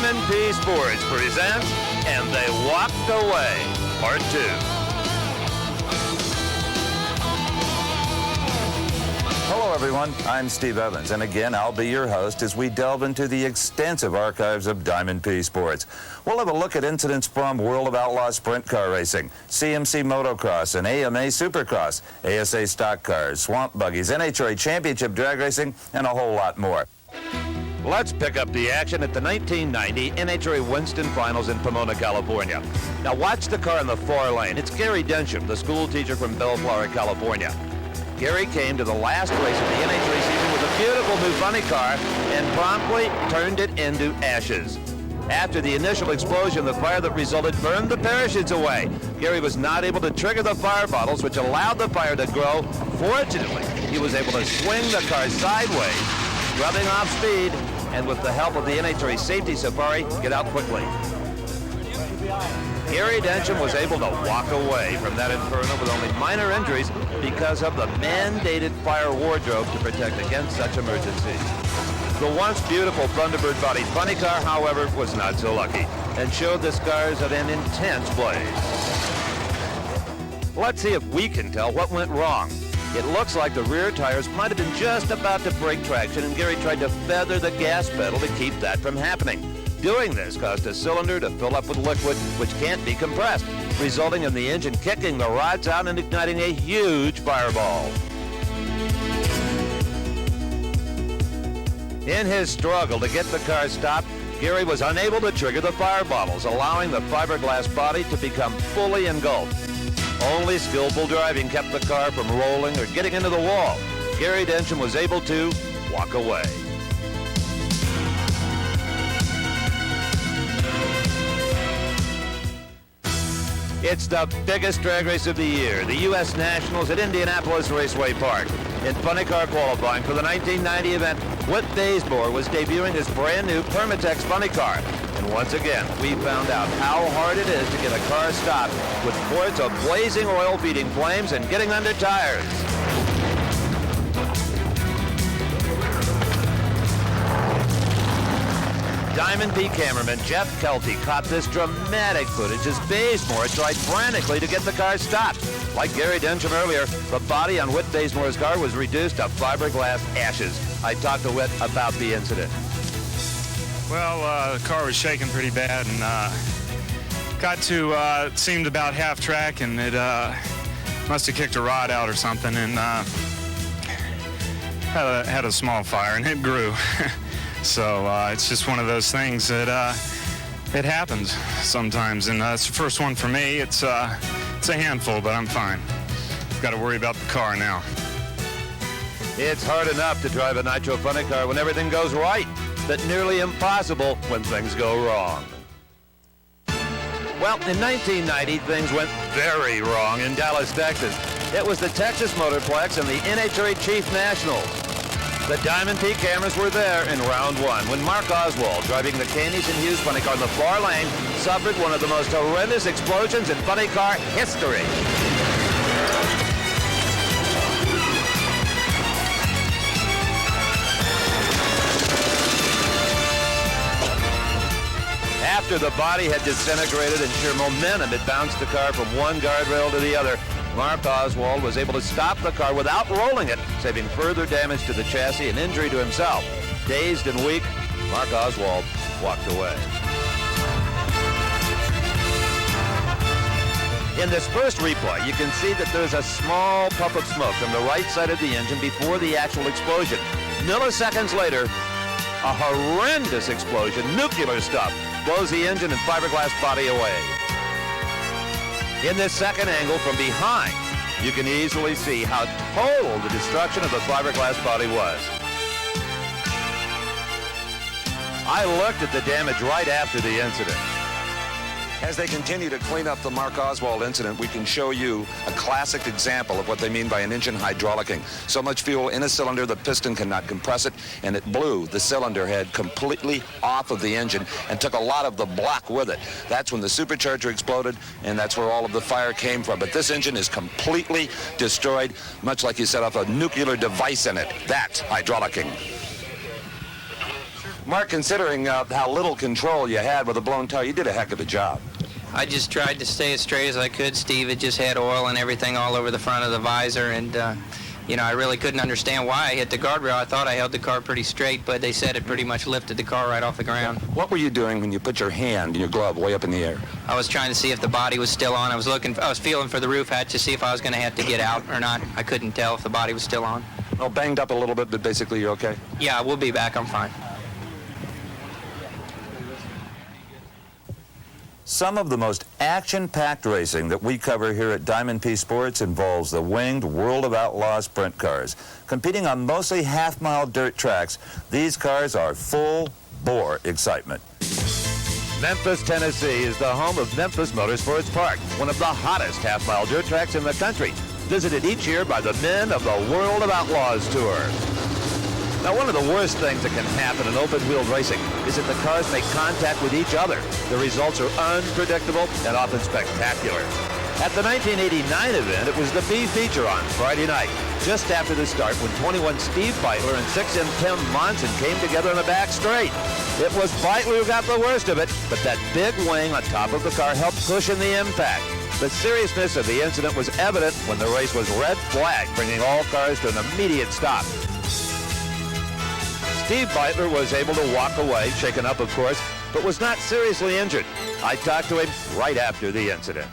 Diamond P Sports presents And They Walked Away, Part 2. Hello, everyone. I'm Steve Evans, and again, I'll be your host as we delve into the extensive archives of Diamond P Sports. We'll have a look at incidents from World of Outlaw Sprint Car Racing, CMC Motocross, and AMA Supercross, ASA Stock Cars, Swamp Buggies, NHRA Championship Drag Racing, and a whole lot more. Let's pick up the action at the 1990 NHRA Winston Finals in Pomona, California. Now watch the car in the far lane. It's Gary Densham, the school teacher from Bellflower, California. Gary came to the last race of the NHRA season with a beautiful new funny car and promptly turned it into ashes. After the initial explosion, the fire that resulted burned the parachutes away. Gary was not able to trigger the fire bottles, which allowed the fire to grow. Fortunately, he was able to swing the car sideways, rubbing off speed, and with the help of the NHRA Safety Safari, get out quickly. Gary Densham was able to walk away from that inferno with only minor injuries because of the mandated fire wardrobe to protect against such emergencies. The once beautiful Thunderbird bodied funny car, however, was not so lucky and showed the scars of an intense blaze. Let's see if we can tell what went wrong. It looks like the rear tires might have been just about to break traction, and Gary tried to feather the gas pedal to keep that from happening. Doing this caused a cylinder to fill up with liquid, which can't be compressed, resulting in the engine kicking the rods out and igniting a huge fireball. In his struggle to get the car stopped, Gary was unable to trigger the fire bottles, allowing the fiberglass body to become fully engulfed. Only skillful driving kept the car from rolling or getting into the wall. Gary Densham was able to walk away. It's the biggest drag race of the year, the U.S. Nationals at Indianapolis Raceway Park. In funny car qualifying for the 1990 event, Whit Bazemore was debuting his brand new Permatex funny car. And once again, we found out how hard it is to get a car stopped with ports of blazing oil feeding flames and getting under tires. Diamond P cameraman Jeff Kelty caught this dramatic footage as Bazemore tried frantically to get the car stopped. Like Gary Densham earlier, the body on Whit Bazemore's car was reduced to fiberglass ashes. I talked to Whit about the incident. Well, the car was shaking pretty bad, and got to, it seemed about half track, and it must have kicked a rod out or something, and had a small fire, and it grew. So it's just one of those things that it happens sometimes, and it's the first one for me. It's a handful, but I'm fine. Got to worry about the car now. It's hard enough to drive a nitro funny car when everything goes right, but nearly impossible when things go wrong. Well, in 1990, things went very wrong in Dallas, Texas. It was the Texas Motorplex and the NHRA Chief Nationals. The Diamond P cameras were there in round one when Mark Oswald, driving the Caneys and Hughes funny car in the far lane, suffered one of the most horrendous explosions in funny car history. After the body had disintegrated and sheer momentum had bounced the car from one guardrail to the other, Mark Oswald was able to stop the car without rolling it, saving further damage to the chassis and injury to himself. Dazed and weak, Mark Oswald walked away. In this first replay, you can see that there's a small puff of smoke from the right side of the engine before the actual explosion. Milliseconds later, a horrendous explosion, nuclear stuff, blows the engine and fiberglass body away. In this second angle from behind, you can easily see how total the destruction of the fiberglass body was. I looked at the damage right after the incident. As they continue to clean up the Mark Oswald incident, we can show you a classic example of what they mean by an engine hydraulicking. So much fuel in a cylinder, the piston cannot compress it, and it blew the cylinder head completely off of the engine and took a lot of the block with it. That's when the supercharger exploded, and that's where all of the fire came from. But this engine is completely destroyed, much like you set off a nuclear device in it. That's hydraulicking. Mark, considering how little control you had with a blown tire, you did a heck of a job. I just tried to stay as straight as I could. Steve had just had oil and everything all over the front of the visor, and you know, I really couldn't understand why I hit the guardrail. I thought I held the car pretty straight, but they said it pretty much lifted the car right off the ground. What were you doing when you put your hand and your glove way up in the air? I was trying to see if the body was still on. I was feeling for the roof hatch to see if I was going to have to get out or not. I couldn't tell if the body was still on. Well, banged up a little bit, but basically you're okay? Yeah, we'll be back. I'm fine. Some of the most action-packed racing that we cover here at Diamond P Sports involves the winged World of Outlaws sprint cars. Competing on mostly half-mile dirt tracks, these cars are full-bore excitement. Memphis, Tennessee is the home of Memphis Motorsports Park, one of the hottest half-mile dirt tracks in the country, visited each year by the men of the World of Outlaws Tour. Now, one of the worst things that can happen in open-wheeled racing is that the cars make contact with each other. The results are unpredictable and often spectacular. At the 1989 event, it was the B feature on Friday night, just after the start when 21 Steve Beitler and 6M Tim Monson came together in the back straight. It was Beitler who got the worst of it, but that big wing on top of the car helped cushion the impact. The seriousness of the incident was evident when the race was red flagged, bringing all cars to an immediate stop. Steve Beitler was able to walk away, shaken up of course, but was not seriously injured. I talked to him right after the incident.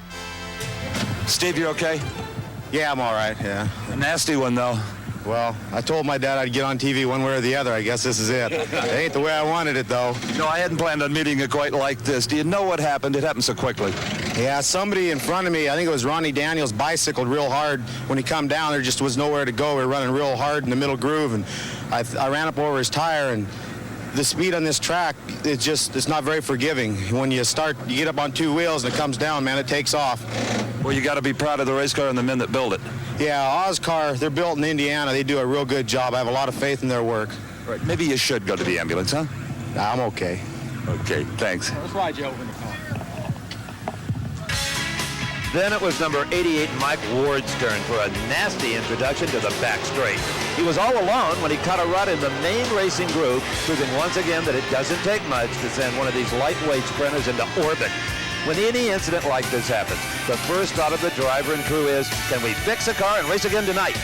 Steve, you okay? Yeah, I'm all right, yeah. A nasty one, though. Well, I told my dad I'd get on TV one way or the other. I guess this is it. It ain't the way I wanted it, though. No, I hadn't planned on meeting you quite like this. Do you know what happened? It happened so quickly. Yeah, somebody in front of me, I think it was Ronnie Daniels, bicycled real hard. When he come down, there just was nowhere to go. We were running real hard in the middle groove, and I ran up over his tire, and the speed on this track, it's not very forgiving. When you get up on two wheels and it comes down, man, it takes off. Well, you got to be proud of the race car and the men that build it. Yeah, Ozcar, they're built in Indiana. They do a real good job. I have a lot of faith in their work. Right. Maybe you should go to the ambulance, huh? Nah, I'm okay. Okay, thanks. Let's ride you over in the car. Then it was number 88 Mike Ward's turn for a nasty introduction to the back straight. He was all alone when he caught a rut in the main racing groove, proving once again that it doesn't take much to send one of these lightweight sprinters into orbit. When any incident like this happens, the first thought of the driver and crew is, can we fix the car and race again tonight?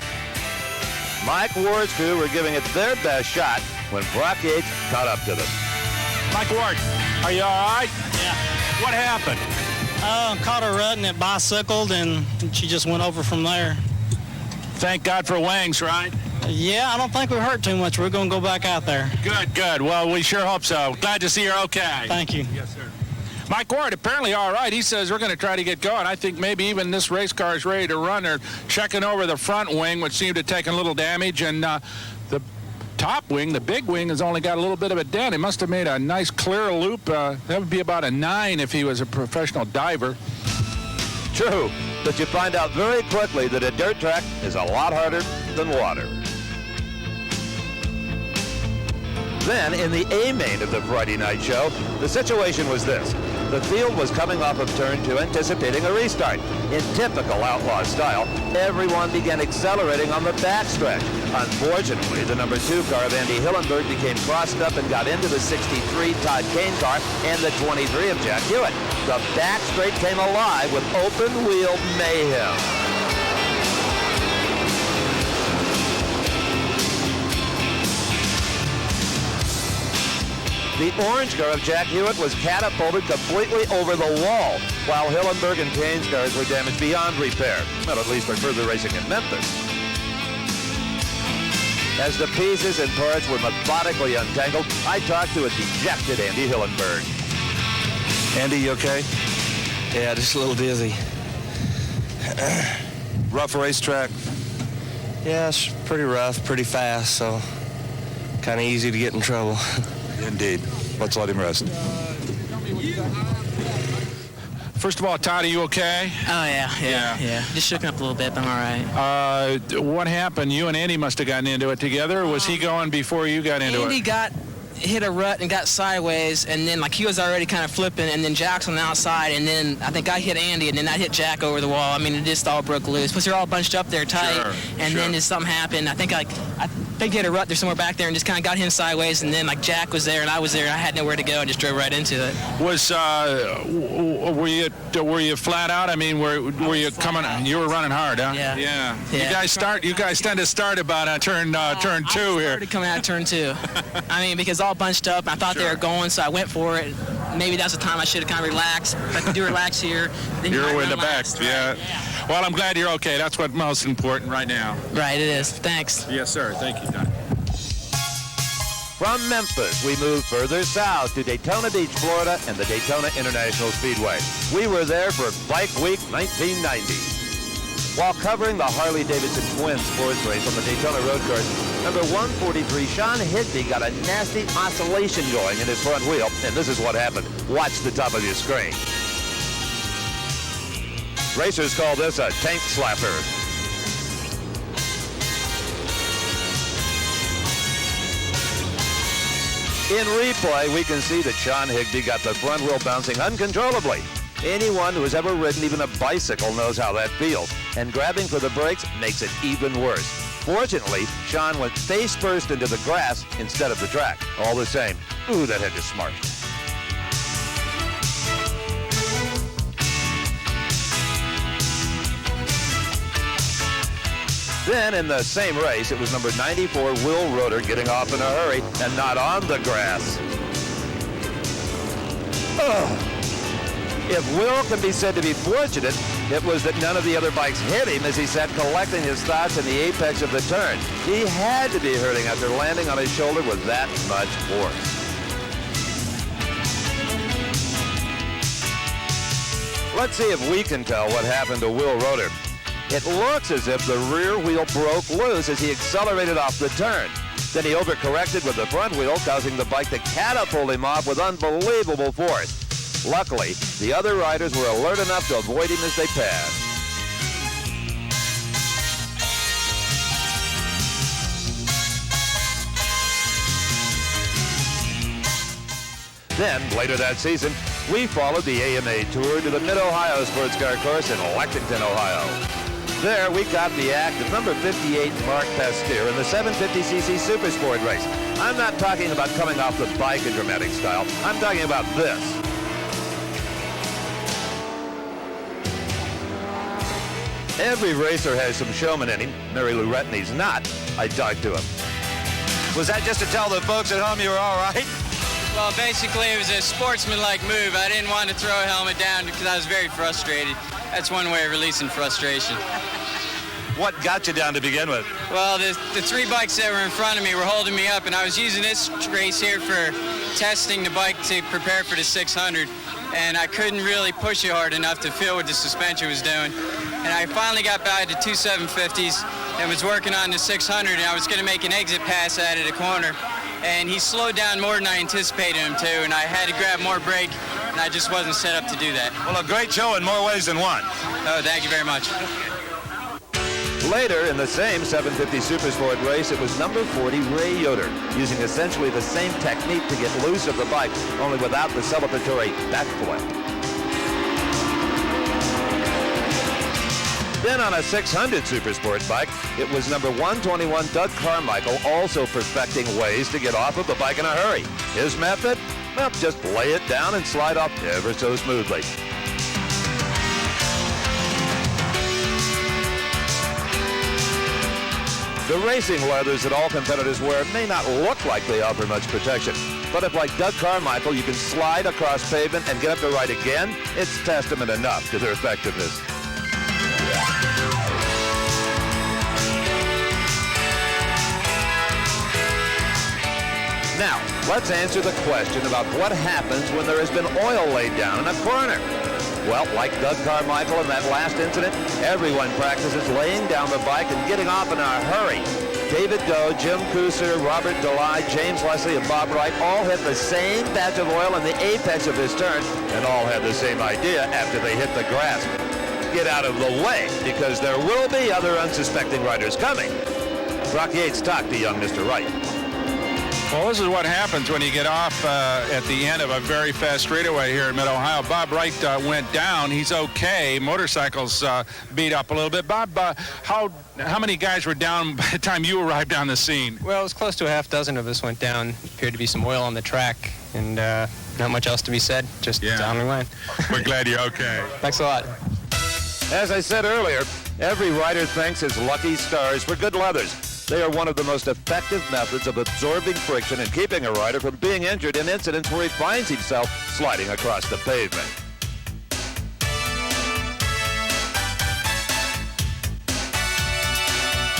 Mike Ward's crew were giving it their best shot when Brock Yates caught up to them. Mike Ward, are you all right? Yeah. What happened? Caught a rut and it bicycled and she just went over from there. Thank God for Wangs, right? Yeah, I don't think we hurt too much. We're going to go back out there. Good, good. Well, we sure hope so. Glad to see you're okay. Thank you. Yes, sir. Mike Ward, apparently all right. He says we're going to try to get going. I think maybe even this race car is ready to run. They're checking over the front wing, which seemed to have taken a little damage, and the top wing, the big wing, has only got a little bit of a dent. He must have made a nice clear loop. That would be about a 9 if he was a professional diver. True, but you find out very quickly that a dirt track is a lot harder than water. Then, in the A main of the Friday night show, the situation was this. The field was coming off of turn 2, anticipating a restart. In typical outlaw style, everyone began accelerating on the backstretch. Unfortunately, the number 2 car of Andy Hillenberg became crossed up and got into the 63 Todd Kane car and the 23 of Jack Hewitt. The backstraight came alive with open-wheel mayhem. The orange car of Jack Hewitt was catapulted completely over the wall, while Hillenberg and Kane's cars were damaged beyond repair, well, at least for further racing in Memphis. As the pieces and parts were methodically untangled, I talked to a dejected Andy Hillenberg. Andy, you okay? Yeah, just a little dizzy. Rough racetrack. Yeah, it's pretty rough, pretty fast, so kind of easy to get in trouble. Indeed. Let's let him rest. First of all, Todd, are you okay? Oh, yeah. Just shook up a little bit, but I'm all right. What happened? You and Andy must have gotten into it together. Or was he going before you got into Andy it? hit a rut and got sideways, and then he was already kind of flipping, and then Jack's on the outside, and then I think I hit Andy, and then I hit Jack over the wall. I mean, it just all broke loose. Plus, they're all bunched up there tight, Sure, and then just something happened. I think think he had a rut there somewhere back there and just kind of got him sideways, and then like Jack was there and I was there and I had nowhere to go and just drove right into it. Was were you flat out? I mean, were you coming? You were running hard, huh? Yeah. You guys tend to start about turn 2 I here. started coming out of turn 2. I mean, because all bunched up. I thought they were going, so I went for it. Maybe that's the time I should have kind of relaxed. If I could do relax here, then you might You're in the run back, last. yeah. Well, I'm glad you're okay. That's what's most important right now. Right, it is. Thanks. Yes, sir. Thank you, Doc. From Memphis, we move further south to Daytona Beach, Florida, and the Daytona International Speedway. We were there for Bike Week 1990. While covering the Harley-Davidson Twin sports race on the Daytona road course, number 143, Sean Higby, got a nasty oscillation going in his front wheel, and this is what happened. Watch the top of your screen. Racers call this a tank slapper. In replay, we can see that Sean Higby got the front wheel bouncing uncontrollably. Anyone who has ever ridden even a bicycle knows how that feels, and grabbing for the brakes makes it even worse. Fortunately, Sean went face first into the grass instead of the track. All the same, ooh, that head is smart. Then in the same race, it was number 94, Will Roeder, getting off in a hurry and not on the grass. Ugh. If Will can be said to be fortunate, it was that none of the other bikes hit him as he sat collecting his thoughts in the apex of the turn. He had to be hurting after landing on his shoulder with that much force. Let's see if we can tell what happened to Will Roeder. It looks as if the rear wheel broke loose as he accelerated off the turn. Then he overcorrected with the front wheel, causing the bike to catapult him off with unbelievable force. Luckily, the other riders were alert enough to avoid him as they passed. Then, later that season, we followed the AMA Tour to the Mid-Ohio Sports Car Course in Lexington, Ohio. There, we caught the act of number 58, Mark Pasteur, in the 750cc Supersport race. I'm not talking about coming off the bike in dramatic style. I'm talking about this. Every racer has some showman in him. Mary Lou Retney's not. I talked to him. Was that just to tell the folks at home you were all right? Well, basically, it was a sportsmanlike move. I didn't want to throw a helmet down because I was very frustrated. That's one way of releasing frustration. What got you down to begin with? Well, the 3 bikes that were in front of me were holding me up, and I was using this race here for testing the bike to prepare for the 600, and I couldn't really push it hard enough to feel what the suspension was doing. And I finally got by the 2 750s and was working on the 600, and I was going to make an exit pass out of the corner. And he slowed down more than I anticipated him to, and I had to grab more brake, and I just wasn't set up to do that. Well, a great show in more ways than one. Oh, thank you very much. Later, in the same 750 Supersport race, it was number 40, Ray Yoder, using essentially the same technique to get loose of the bike, only without the celebratory backflip. Then on a 600 Supersport bike, it was number 121, Doug Carmichael, also perfecting ways to get off of the bike in a hurry. His method? Well, just lay it down and slide off ever so smoothly. The racing leathers that all competitors wear may not look like they offer much protection, but if, like Doug Carmichael, you can slide across pavement and get up to ride again, it's testament enough to their effectiveness. Now, let's answer the question about what happens when there has been oil laid down in a corner. Well, like Doug Carmichael in that last incident, everyone practices laying down the bike and getting off in a hurry. David Doe, Jim Kusser, Robert DeLye, James Leslie, and Bob Wright all hit the same batch of oil in the apex of this turn, and all had the same idea after they hit the grass. Get out of the way, because there will be other unsuspecting riders coming. Brock Yates talked to young Mr. Wright. Well, this is what happens when you get off at the end of a very fast straightaway here in Mid-Ohio. Bob Wright went down. He's okay. Motorcycles beat up a little bit. Bob, how many guys were down by the time you arrived on the scene? Well, it was close to a half dozen of us went down. Appeared to be some oil on the track, and not much else to be said. Just down we went. We're glad you're okay. Thanks a lot. As I said earlier, every rider thanks his lucky stars for good leathers. They are one of the most effective methods of absorbing friction and keeping a rider from being injured in incidents where he finds himself sliding across the pavement.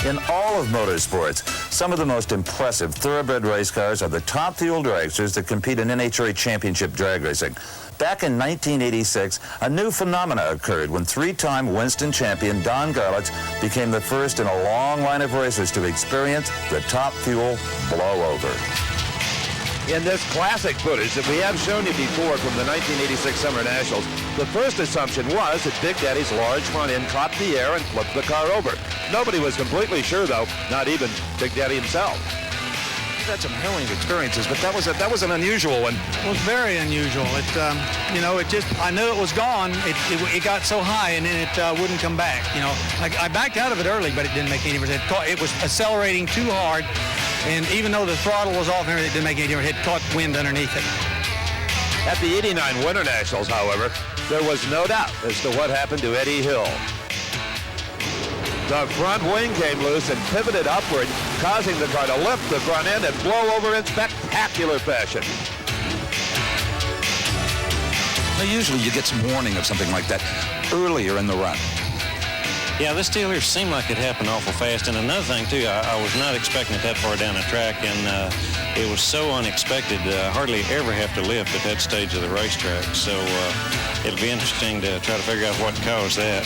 In all of motorsports, some of the most impressive thoroughbred race cars are the top fuel dragsters that compete in NHRA Championship drag racing. Back in 1986, a new phenomena occurred when three-time Winston champion Don Garlits became the first in a long line of racers to experience the top fuel blowover. In this classic footage that we have shown you before from the 1986 Summer Nationals, the first assumption was that Big Daddy's large front end caught the air and flipped the car over. Nobody was completely sure, though, not even Big Daddy himself. We've had some harrowing experiences, but that was an unusual one. It was very unusual. I knew it was gone. It got so high, and then it wouldn't come back. I backed out of it early, but it didn't make any difference. It was accelerating too hard, and even though the throttle was off and everything, it didn't make any difference. It caught wind underneath it. At the '89 Winter Nationals, however, there was no doubt as to what happened to Eddie Hill. The front wing came loose and pivoted upward, causing the car to lift the front end and blow over in spectacular fashion. Now, usually you get some warning of something like that earlier in the run. Yeah, this deal here seemed like it happened awful fast. And another thing, too, I was not expecting it that far down the track, and it was so unexpected. Hardly ever have to lift at that stage of the racetrack. So it'll be interesting to try to figure out what caused that.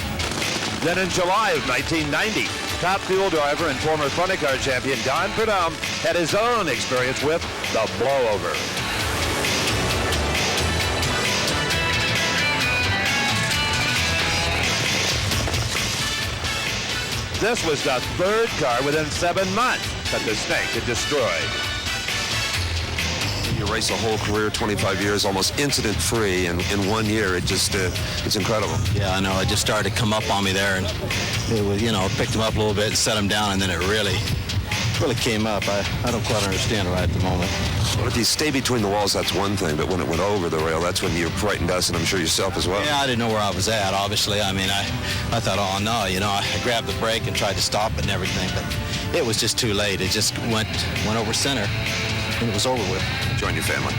Then in July of 1990, top fuel driver and former funny car champion Don Prudhomme had his own experience with the blowover. This was the third car within 7 months that the snake had destroyed. You race a whole career, 25 years, almost incident-free, and in 1 year, it's incredible. Yeah, I know. It just started to come up on me there, and it was, picked him up a little bit and set him down, and then it really came up. I don't quite understand it right at the moment. Well, if you stay between the walls, that's one thing, but when it went over the rail, that's when you frightened us, and I'm sure yourself as well. Yeah, I didn't know where I was at, obviously. I mean, I thought, oh, no, I grabbed the brake and tried to stop it and everything, but it was just too late. It just went over center, and it was over with. Join your family.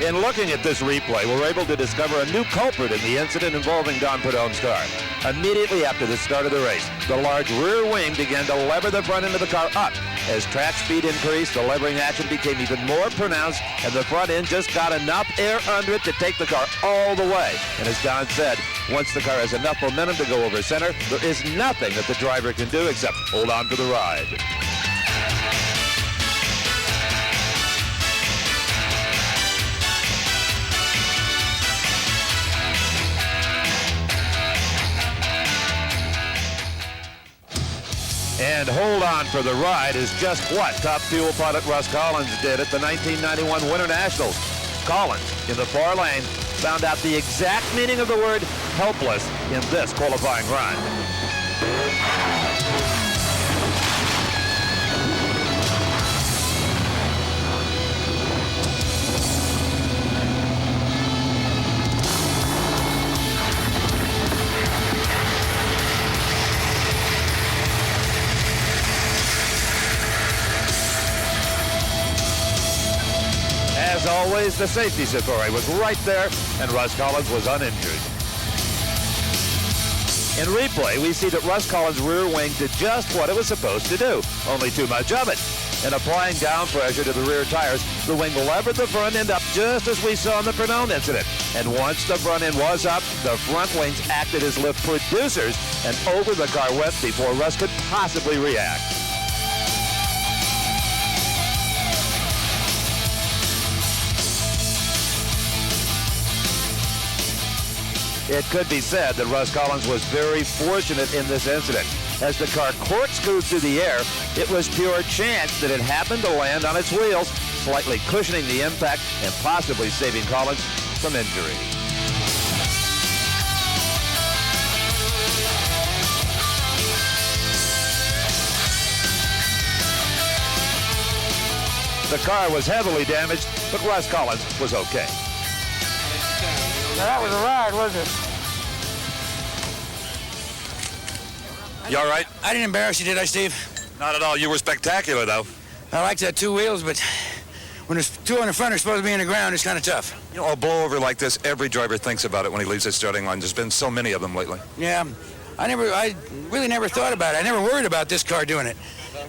In looking at this replay, we're able to discover a new culprit in the incident involving Don Prudhomme's car. Immediately after the start of the race, the large rear wing began to lever the front end of the car up. As track speed increased, the levering action became even more pronounced, and the front end just got enough air under it to take the car all the way. And as Don said, once the car has enough momentum to go over center, there is nothing that the driver can do except hold on to the ride. And hold on for the ride is just what top fuel pilot Russ Collins did at the 1991 Winter Nationals. Collins, in the far lane, found out the exact meaning of the word helpless in this qualifying run. As always, the safety safari was right there, and Russ Collins was uninjured. In replay, we see that Russ Collins' rear wing did just what it was supposed to do, only too much of it. In applying down pressure to the rear tires, the wing levered the front end up just as we saw in the Prudhomme incident. And once the front end was up, the front wings acted as lift producers, and over the car went before Russ could possibly react. It could be said that Russ Collins was very fortunate in this incident. As the car corkscrewed through the air, it was pure chance that it happened to land on its wheels, slightly cushioning the impact and possibly saving Collins from injury. The car was heavily damaged, but Russ Collins was okay. Now that was a ride, wasn't it? You all right? I didn't embarrass you, did I, Steve? Not at all. You were spectacular, though. I like that two wheels, but when there's two on the front are supposed to be in the ground, it's kind of tough. You know, a blowover like this, every driver thinks about it when he leaves the starting line. There's been so many of them lately. Yeah, I really never thought about it. I never worried about this car doing it.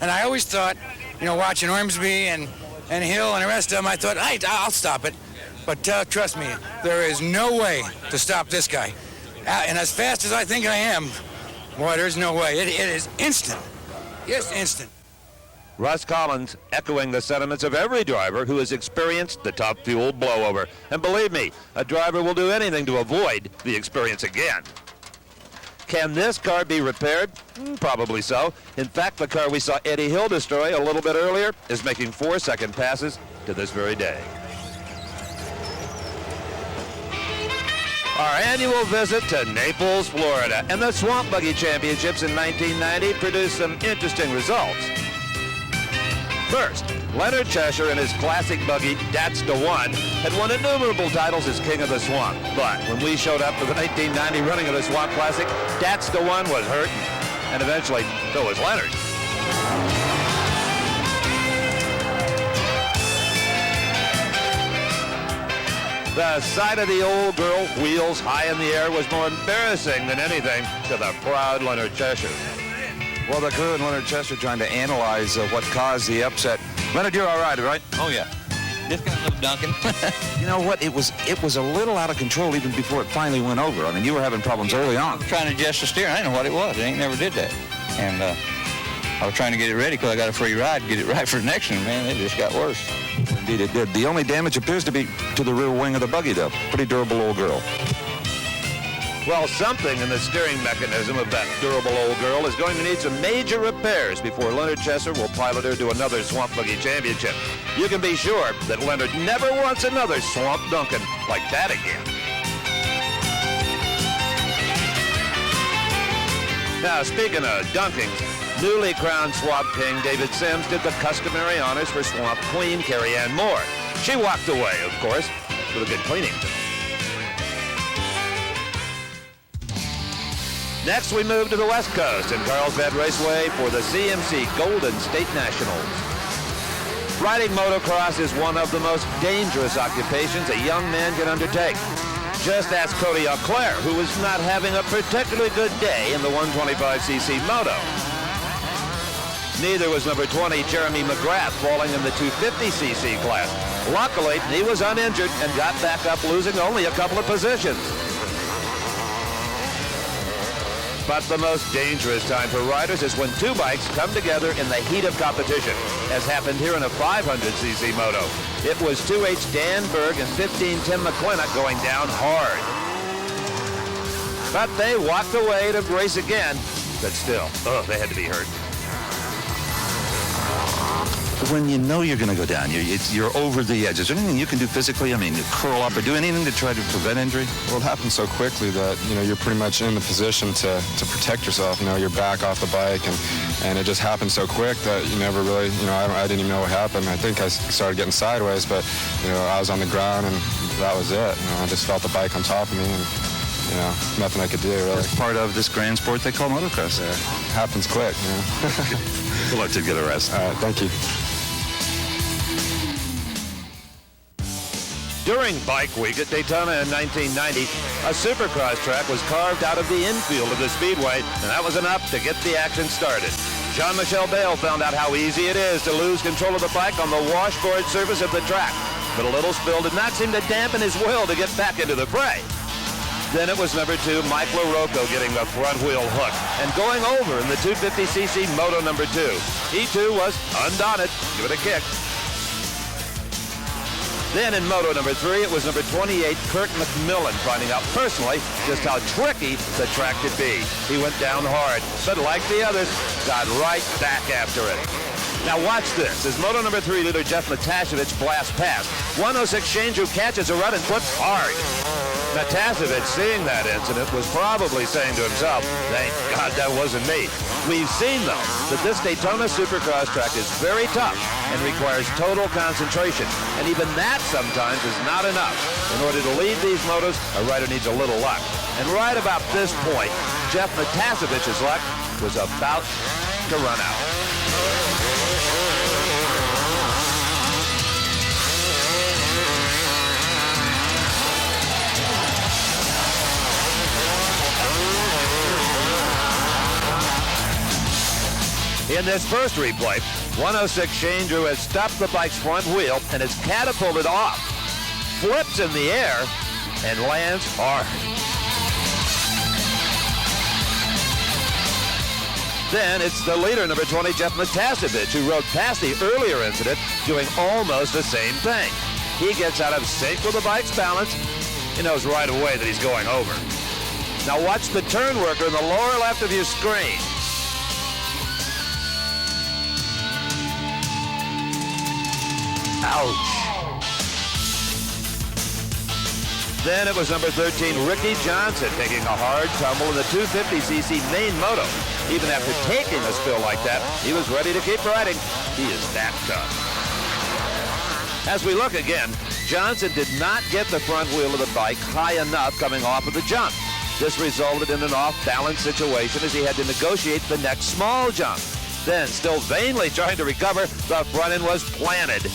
And I always thought, you know, watching Ormsby and Hill and the rest of them, I thought, hey, I'll stop it. But trust me, there is no way to stop this guy. And as fast as I think I am, boy, there's no way. It is instant. Yes, instant. Russ Collins echoing the sentiments of every driver who has experienced the top fuel blowover. And believe me, a driver will do anything to avoid the experience again. Can this car be repaired? Probably so. In fact, the car we saw Eddie Hill destroy a little bit earlier is making 4-second passes to this very day. Our annual visit to Naples, Florida, and the Swamp Buggy Championships in 1990 produced some interesting results. First, Leonard Cheshire and his classic buggy, That's the One, had won innumerable titles as King of the Swamp. But when we showed up for the 1990 running of the Swamp Classic, That's the One was hurting. And eventually, so was Leonard. The sight of the old girl, wheels high in the air, was more embarrassing than anything to the proud Leonard Cheshire. Well, the crew and Leonard Cheshire trying to analyze what caused the upset. Leonard, you're all right? Oh, yeah. Just got a little Duncan. You know what? It was a little out of control even before it finally went over. I mean, you were having problems early on. I was trying to adjust the steering. I didn't know what it was. I ain't never did that. And I was trying to get it ready because I got a free ride, get it right for the next one. Man, it just got worse. Indeed, it did. The only damage appears to be to the rear wing of the buggy, though. Pretty durable old girl. Well, something in the steering mechanism of that durable old girl is going to need some major repairs before Leonard Cheshire will pilot her to another Swamp Buggy Championship. You can be sure that Leonard never wants another Swamp Duncan like that again. Now, speaking of dunkings, newly crowned Swamp King David Sims did the customary honors for Swamp Queen Carrie Ann Moore. She walked away, of course, with a good cleaning. Next, we move to the West Coast in Carlsbad Raceway for the CMC Golden State Nationals. Riding motocross is one of the most dangerous occupations a young man can undertake. Just ask Cody Auclair, who was not having a particularly good day in the 125cc moto. Neither was number 20, Jeremy McGrath, falling in the 250cc class. Luckily, he was uninjured and got back up, losing only a couple of positions. But the most dangerous time for riders is when two bikes come together in the heat of competition, as happened here in a 500cc moto. It was 2H Dan Berg and 15 Tim McClintock going down hard. But they walked away to race again, but still, they had to be hurt. When you know you're going to go down, you're over the edge. Is there anything you can do physically? I mean, you curl up or do anything to try to prevent injury? Well, it happens so quickly that, you're pretty much in the position to protect yourself. You're back off the bike, and it just happened so quick that you never really, I didn't even know what happened. I think I started getting sideways, but, I was on the ground, and that was it. I just felt the bike on top of me, and, nothing I could do, really. It's part of this grand sport they call motocross. Yeah, happens quick, Good luck to get a rest. All right, thank you. During Bike Week at Daytona in 1990, a supercross track was carved out of the infield of the Speedway, and that was enough to get the action started. Jean-Michel Bale found out how easy it is to lose control of the bike on the washboard surface of the track, but a little spill did not seem to dampen his will to get back into the fray. Then it was number 2, Mike LaRocco, getting the front wheel hook and going over in the 250cc Moto number 2. He too was undaunted. Give it a kick. Then in moto number 3, it was number 28, Kurt McMillan, finding out personally just how tricky the track could be. He went down hard, but like the others, got right back after it. Now watch this. As moto number 3 leader Jeff Natasevich blasts past, 106 Shane Drew catches a run and flips hard. Natasevich, seeing that incident, was probably saying to himself, thank God that wasn't me. We've seen, though, that this Daytona Supercross track is very tough and requires total concentration. And even that sometimes is not enough. In order to lead these motos, a rider needs a little luck. And right about this point, Jeff Natasevich's luck was about to run out. In this first replay, 106 Shane Drew has stopped the bike's front wheel and is catapulted off, flips in the air, and lands hard. Then it's the leader, number 20, Jeff Natasevich, who rode past the earlier incident, doing almost the same thing. He gets out of sync with the bike's balance. He knows right away that he's going over. Now watch the turn worker in the lower left of your screen. Ouch. Then it was number 13, Ricky Johnson, taking a hard tumble in the 250cc main moto. Even after taking a spill like that, he was ready to keep riding. He is that tough. As we look again, Johnson did not get the front wheel of the bike high enough coming off of the jump. This resulted in an off-balance situation as he had to negotiate the next small jump. Then, still vainly trying to recover, the front end was planted.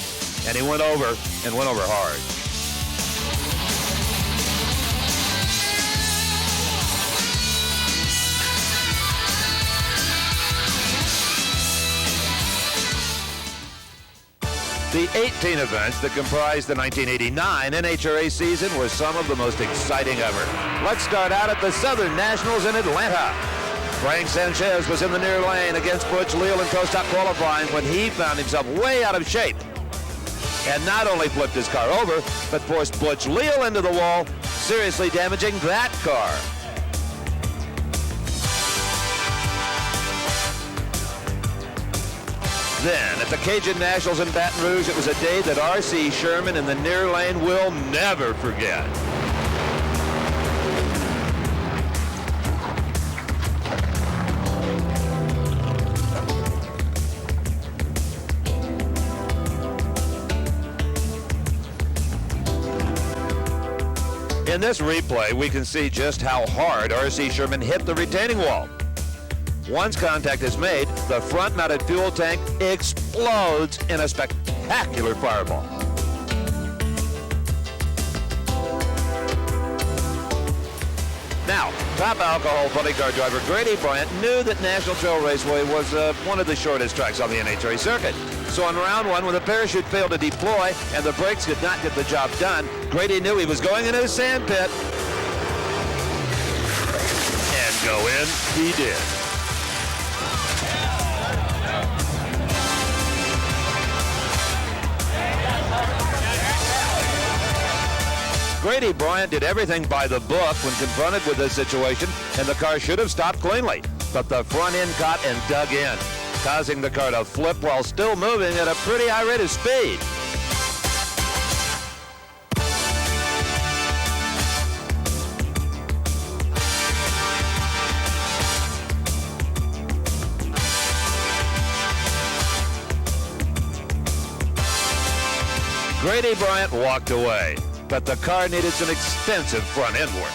And he went over hard. The 18 events that comprised the 1989 NHRA season were some of the most exciting ever. Let's start out at the Southern Nationals in Atlanta. Frank Sanchez was in the near lane against Butch Leal in co-stock qualifying when he found himself way out of shape. And not only flipped his car over, but forced Butch Leal into the wall, seriously damaging that car. Then, at the Cajun Nationals in Baton Rouge, it was a day that R.C. Sherman in the near lane will never forget. In this replay, we can see just how hard R.C. Sherman hit the retaining wall. Once contact is made, the front-mounted fuel tank explodes in a spectacular fireball. Now, top alcohol funny car driver Grady Bryant knew that National Trail Raceway was one of the shortest tracks on the NHRA circuit. So on round one, when the parachute failed to deploy and the brakes did not get the job done, Grady knew he was going into the sand pit. And go in he did. Grady Bryant did everything by the book when confronted with this situation, and the car should have stopped cleanly. But the front end caught and dug in, causing the car to flip while still moving at a pretty high rate of speed. Grady Bryant walked away, but the car needed some extensive front end work.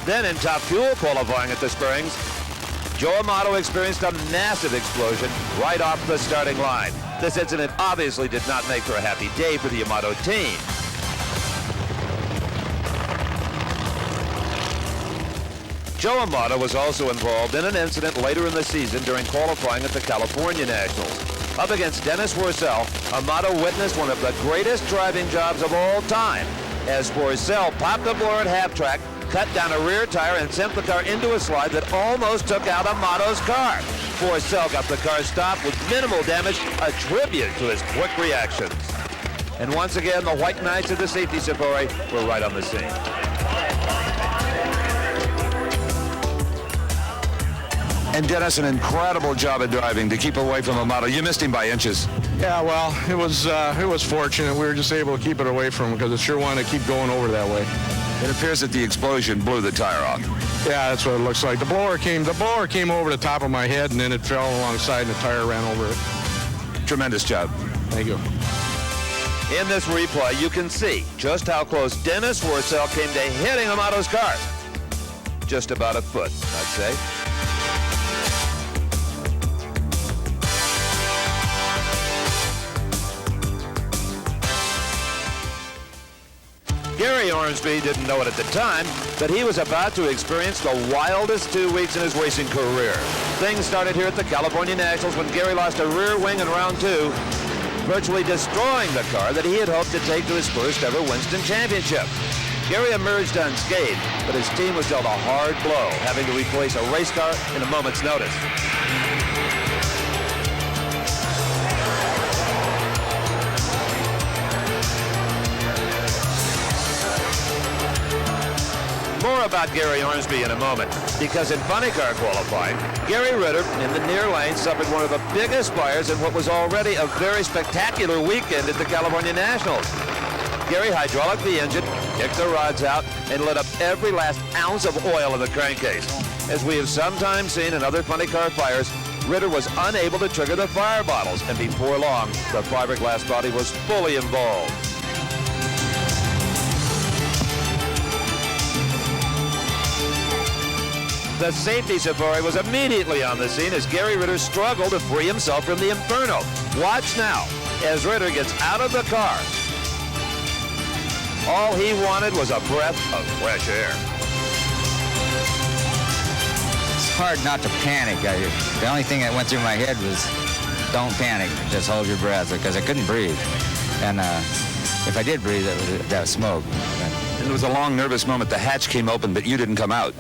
Then in top fuel qualifying at the Springs, Joe Amato experienced a massive explosion right off the starting line. This incident obviously did not make for a happy day for the Amato team. Joe Amato was also involved in an incident later in the season during qualifying at the California Nationals. Up against Dennis Forcell, Amato witnessed one of the greatest driving jobs of all time, as Forcell popped a blower at half track, cut down a rear tire, and sent the car into a slide that almost took out Amato's car. Forcell got the car stopped with minimal damage, a tribute to his quick reactions. And once again, the White Knights of the Safety Safari were right on the scene. And Dennis, an incredible job at driving to keep away from Amato. You missed him by inches. Yeah, well, it was fortunate. We were just able to keep it away from him because it sure wanted to keep going over that way. It appears that the explosion blew the tire off. Yeah, that's what it looks like. The blower came over the top of my head, and then it fell alongside, and the tire ran over it. Tremendous job. Thank you. In this replay, you can see just how close Dennis Worcel came to hitting Amato's car. Just about a foot, I'd say. Gary Ormsby didn't know it at the time, but he was about to experience the wildest 2 weeks in his racing career. Things started here at the California Nationals when Gary lost a rear wing in round 2, virtually destroying the car that he had hoped to take to his first ever Winston Championship. Gary emerged unscathed, but his team was dealt a hard blow, having to replace a race car in a moment's notice. More about Gary Ormsby in a moment, because in funny car qualifying, Gary Ritter in the near lane suffered one of the biggest fires in what was already a very spectacular weekend at the California Nationals. Gary hydraulic the engine, kicked the rods out, and lit up every last ounce of oil in the crankcase. As we have sometimes seen in other funny car fires, Ritter was unable to trigger the fire bottles, and before long, the fiberglass body was fully involved. The Safety Safari was immediately on the scene as Gary Ritter struggled to free himself from the inferno. Watch now as Ritter gets out of the car. All he wanted was a breath of fresh air. It's hard not to panic. The only thing that went through my head was, don't panic, just hold your breath, because I couldn't breathe. And if I did breathe, that was smoke. And it was a long, nervous moment. The hatch came open, but you didn't come out.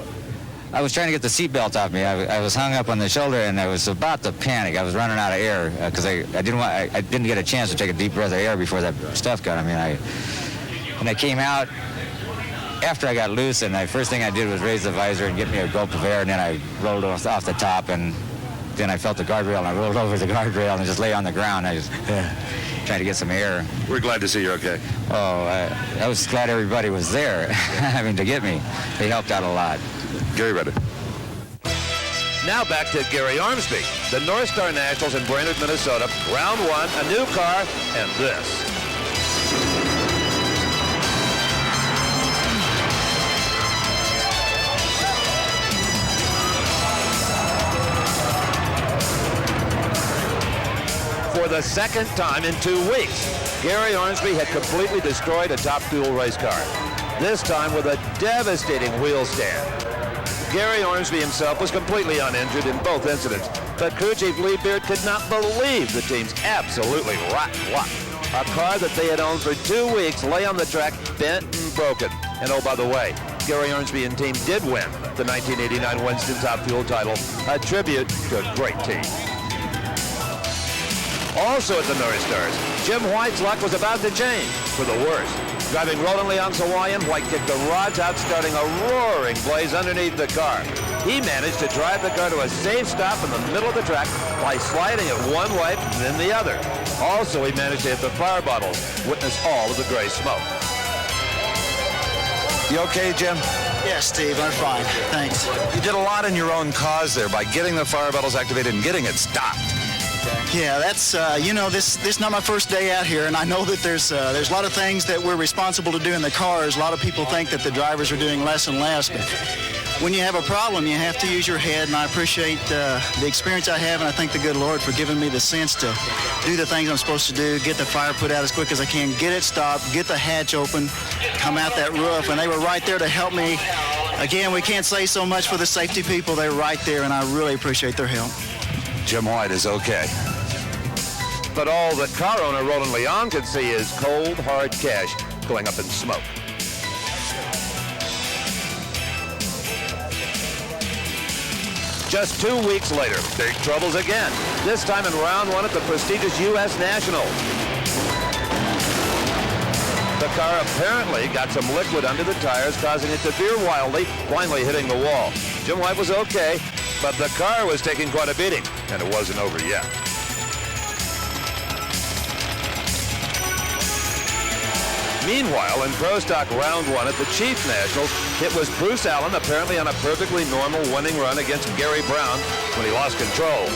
I was trying to get the seatbelt off me. I was hung up on the shoulder, and I was about to panic. I was running out of air because I didn't get a chance to take a deep breath of air before that stuff got on me. And I came out after I got loose, and the first thing I did was raise the visor and get me a gulp of air, and then I rolled off the top, and then I felt the guardrail, and I rolled over the guardrail and just lay on the ground. I just trying to get some air. We're glad to see you're okay. Oh, I was glad everybody was there, to get me. They helped out a lot. Gary Ritter. Now back to Gary Ormsby. The North Star Nationals in Brainerd, Minnesota. Round 1, a new car, and this. For the second time in 2 weeks, Gary Ormsby had completely destroyed a top fuel race car. This time with a devastating wheel stand. Gary Ormsby himself was completely uninjured in both incidents, but crew chief Lee Beard could not believe the team's absolutely rotten luck. A car that they had owned for 2 weeks lay on the track bent and broken. And oh, by the way, Gary Ormsby and team did win the 1989 Winston Top Fuel title, a tribute to a great team. Also at the North Stars, Jim White's luck was about to change for the worse. Driving Roland Leon's Hawaiian, White kicked the rods out, starting a roaring blaze underneath the car. He managed to drive the car to a safe stop in the middle of the track by sliding it one way and then the other. Also, he managed to hit the fire bottles. Witness all of the gray smoke. You okay, Jim? Yes, Steve, I'm fine. Thanks. You did a lot in your own cause there by getting the fire bottles activated and getting it stopped. Yeah, that's, this is not my first day out here, and I know that there's a lot of things that we're responsible to do in the cars. A lot of people think that the drivers are doing less and less, but when you have a problem, you have to use your head, and I appreciate the experience I have, and I thank the good Lord for giving me the sense to do the things I'm supposed to do, get the fire put out as quick as I can, get it stopped, get the hatch open, come out that roof, and they were right there to help me. Again, we can't say so much for the safety people. They're right there, and I really appreciate their help. Jim White is okay. But all that car owner Roland Leon could see is cold, hard cash going up in smoke. Just 2 weeks later, big troubles again. This time in round 1 at the prestigious U.S. Nationals. The car apparently got some liquid under the tires, causing it to veer wildly, finally hitting the wall. Jim White was okay, but the car was taking quite a beating, and it wasn't over yet. Meanwhile, in Pro Stock Round 1 at the Chief Nationals, it was Bruce Allen apparently on a perfectly normal winning run against Gary Brown when he lost control.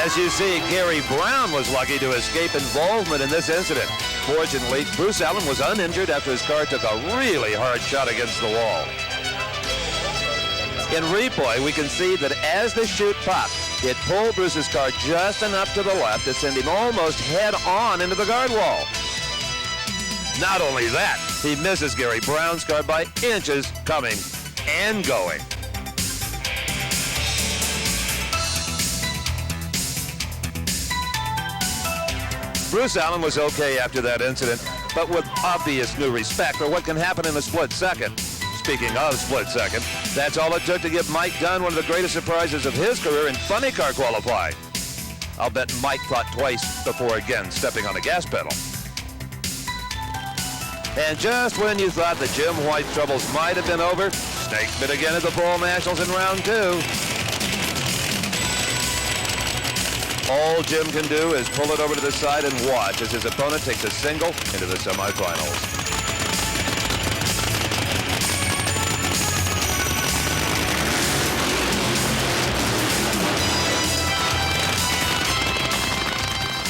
As you see, Gary Brown was lucky to escape involvement in this incident. Fortunately, Bruce Allen was uninjured after his car took a really hard shot against the wall. In replay, we can see that as the chute popped, it pulled Bruce's car just enough to the left to send him almost head-on into the guard wall. Not only that, he misses Gary Brown's car by inches coming and going. Bruce Allen was okay after that incident, but with obvious new respect for what can happen in a split second. Speaking of split second, that's all it took to give Mike Dunn one of the greatest surprises of his career in funny car qualifying. I'll bet Mike thought twice before again stepping on the gas pedal. And just when you thought that Jim White's troubles might have been over, Snake bit again at the Fall Nationals in round 2. All Jim can do is pull it over to the side and watch as his opponent takes a single into the semifinals.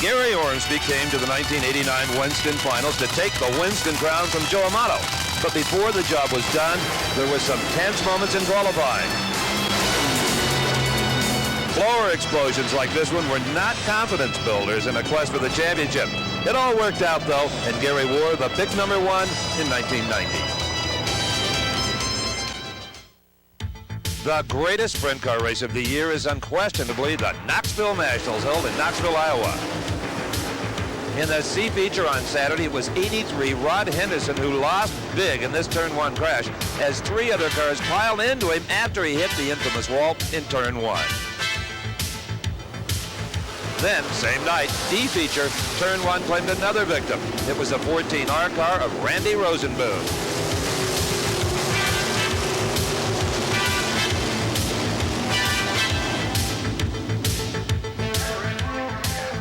Gary Ormsby came to the 1989 Winston Finals to take the Winston crown from Joe Amato. But before the job was done, there were some tense moments in qualifying. Blower explosions like this one were not confidence builders in a quest for the championship. It all worked out, though, and Gary wore the big number 1 in 1990. The greatest sprint car race of the year is unquestionably the Knoxville Nationals, held in Knoxville, Iowa. In the C feature on Saturday, it was 83 Rod Henderson who lost big in this Turn 1 crash as 3 other cars piled into him after he hit the infamous wall in Turn 1. Then, same night, D feature, Turn 1 claimed another victim. It was a 14R car of Randy Rosenboom.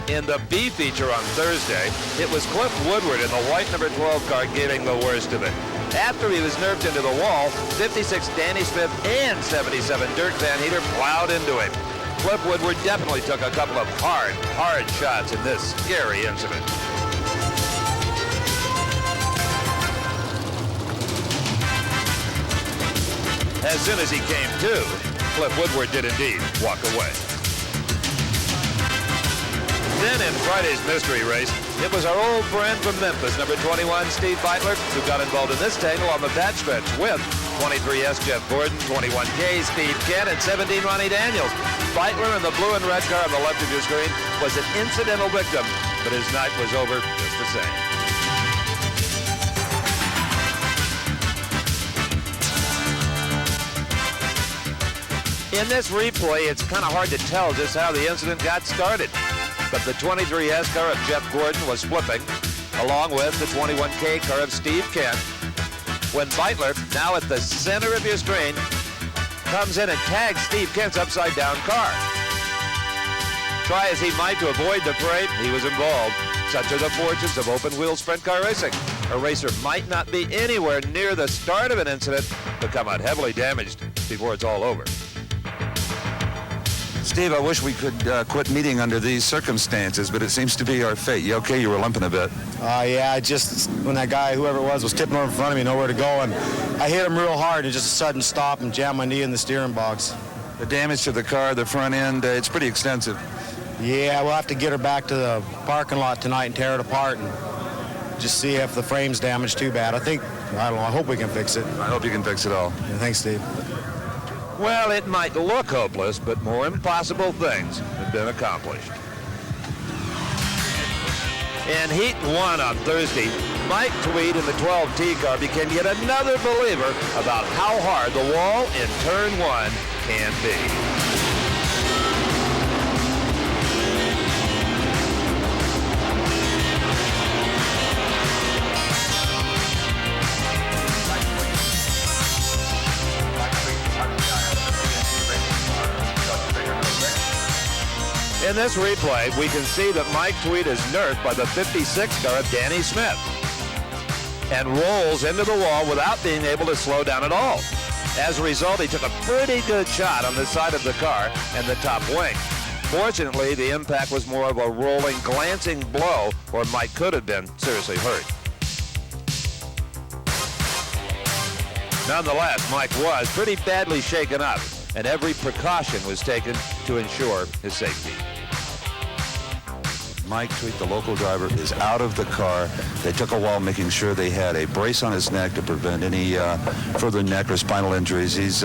In the B feature on Thursday, it was Cliff Woodward in the white number 12 car getting the worst of it. After he was nerfed into the wall, 56 Danny Smith and 77 Dirk Van Heater plowed into him. Cliff Woodward definitely took a couple of hard shots in this scary incident. As soon as he came to, Cliff Woodward did indeed walk away. Then in Friday's mystery race, it was our old friend from Memphis, number 21, Steve Beitler, who got involved in this tangle on the backstretch with 23S Jeff Gordon, 21K Steve Kent, and 17 Ronnie Daniels. Beitler in the blue and red car on the left of your screen was an incidental victim, but his night was over just the same. In this replay, it's kind of hard to tell just how the incident got started. But the 23S car of Jeff Gordon was flipping, along with the 21K car of Steve Kent, when Beitler, now at the center of your screen, comes in and tags Steve Kent's upside-down car. Try as he might to avoid the fray, he was involved. Such are the fortunes of open-wheel sprint car racing. A racer might not be anywhere near the start of an incident, but come out heavily damaged before it's all over. Steve, I wish we could quit meeting under these circumstances, but it seems to be our fate. You okay? You were limping a bit. Yeah, when that guy, whoever it was tipping over in front of me, nowhere to go, and I hit him real hard, and just a sudden stop and jammed my knee in the steering box. The damage to the car, the front end, it's pretty extensive. Yeah, we'll have to get her back to the parking lot tonight and tear it apart and just see if the frame's damaged too bad. I don't know, I hope we can fix it. I hope you can fix it all. Yeah, thanks, Steve. Well, it might look hopeless, but more impossible things have been accomplished. In Heat 1 on Thursday, Mike Tweed in the 12T car became yet another believer about how hard the wall in Turn 1 can be. this replay, we can see that Mike Tweed is nerfed by the 56 car of Danny Smith and rolls into the wall without being able to slow down at all. As a result, he took a pretty good shot on the side of the car and the top wing. Fortunately, the impact was more of a rolling, glancing blow, or Mike could have been seriously hurt. Nonetheless, Mike was pretty badly shaken up, and every precaution was taken to ensure his safety. Mike Tweed, the local driver, is out of the car. They took a while making sure they had a brace on his neck to prevent any further neck or spinal injuries. He's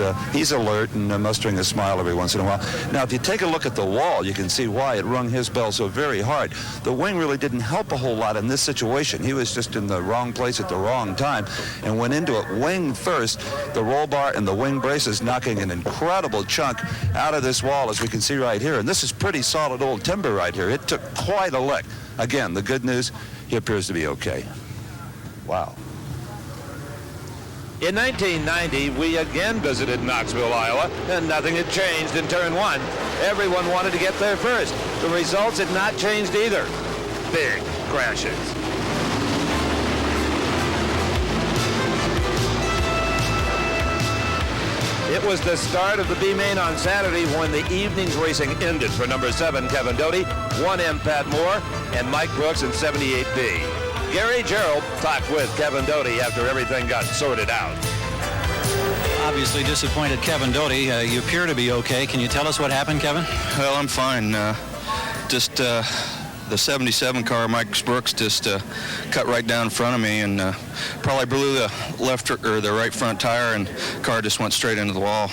alert and mustering a smile every once in a while. Now, if you take a look at the wall, you can see why it rung his bell so very hard. The wing really didn't help a whole lot in this situation. He was just in the wrong place at the wrong time and went into it wing first. The roll bar and the wing braces knocking an incredible chunk out of this wall, as we can see right here. And this is pretty solid old timber right here. It took quite a lick. Again, the good news, he appears to be okay. Wow. In 1990, we again visited Knoxville, Iowa, and nothing had changed in turn one. Everyone wanted to get there first. The results had not changed either. Big crashes. It was the start of the B main on Saturday when the evening's racing ended for number 7, Kevin Doty, 1M Pat Moore, and Mike Brooks in 78B. Gary Gerald talked with Kevin Doty after everything got sorted out. Obviously disappointed Kevin Doty. You appear to be okay. Can you tell us what happened, Kevin? Well, I'm fine. Just the 77 car, Mike Brooks, just cut right down in front of me and probably blew the left or the right front tire, and the car just went straight into the wall.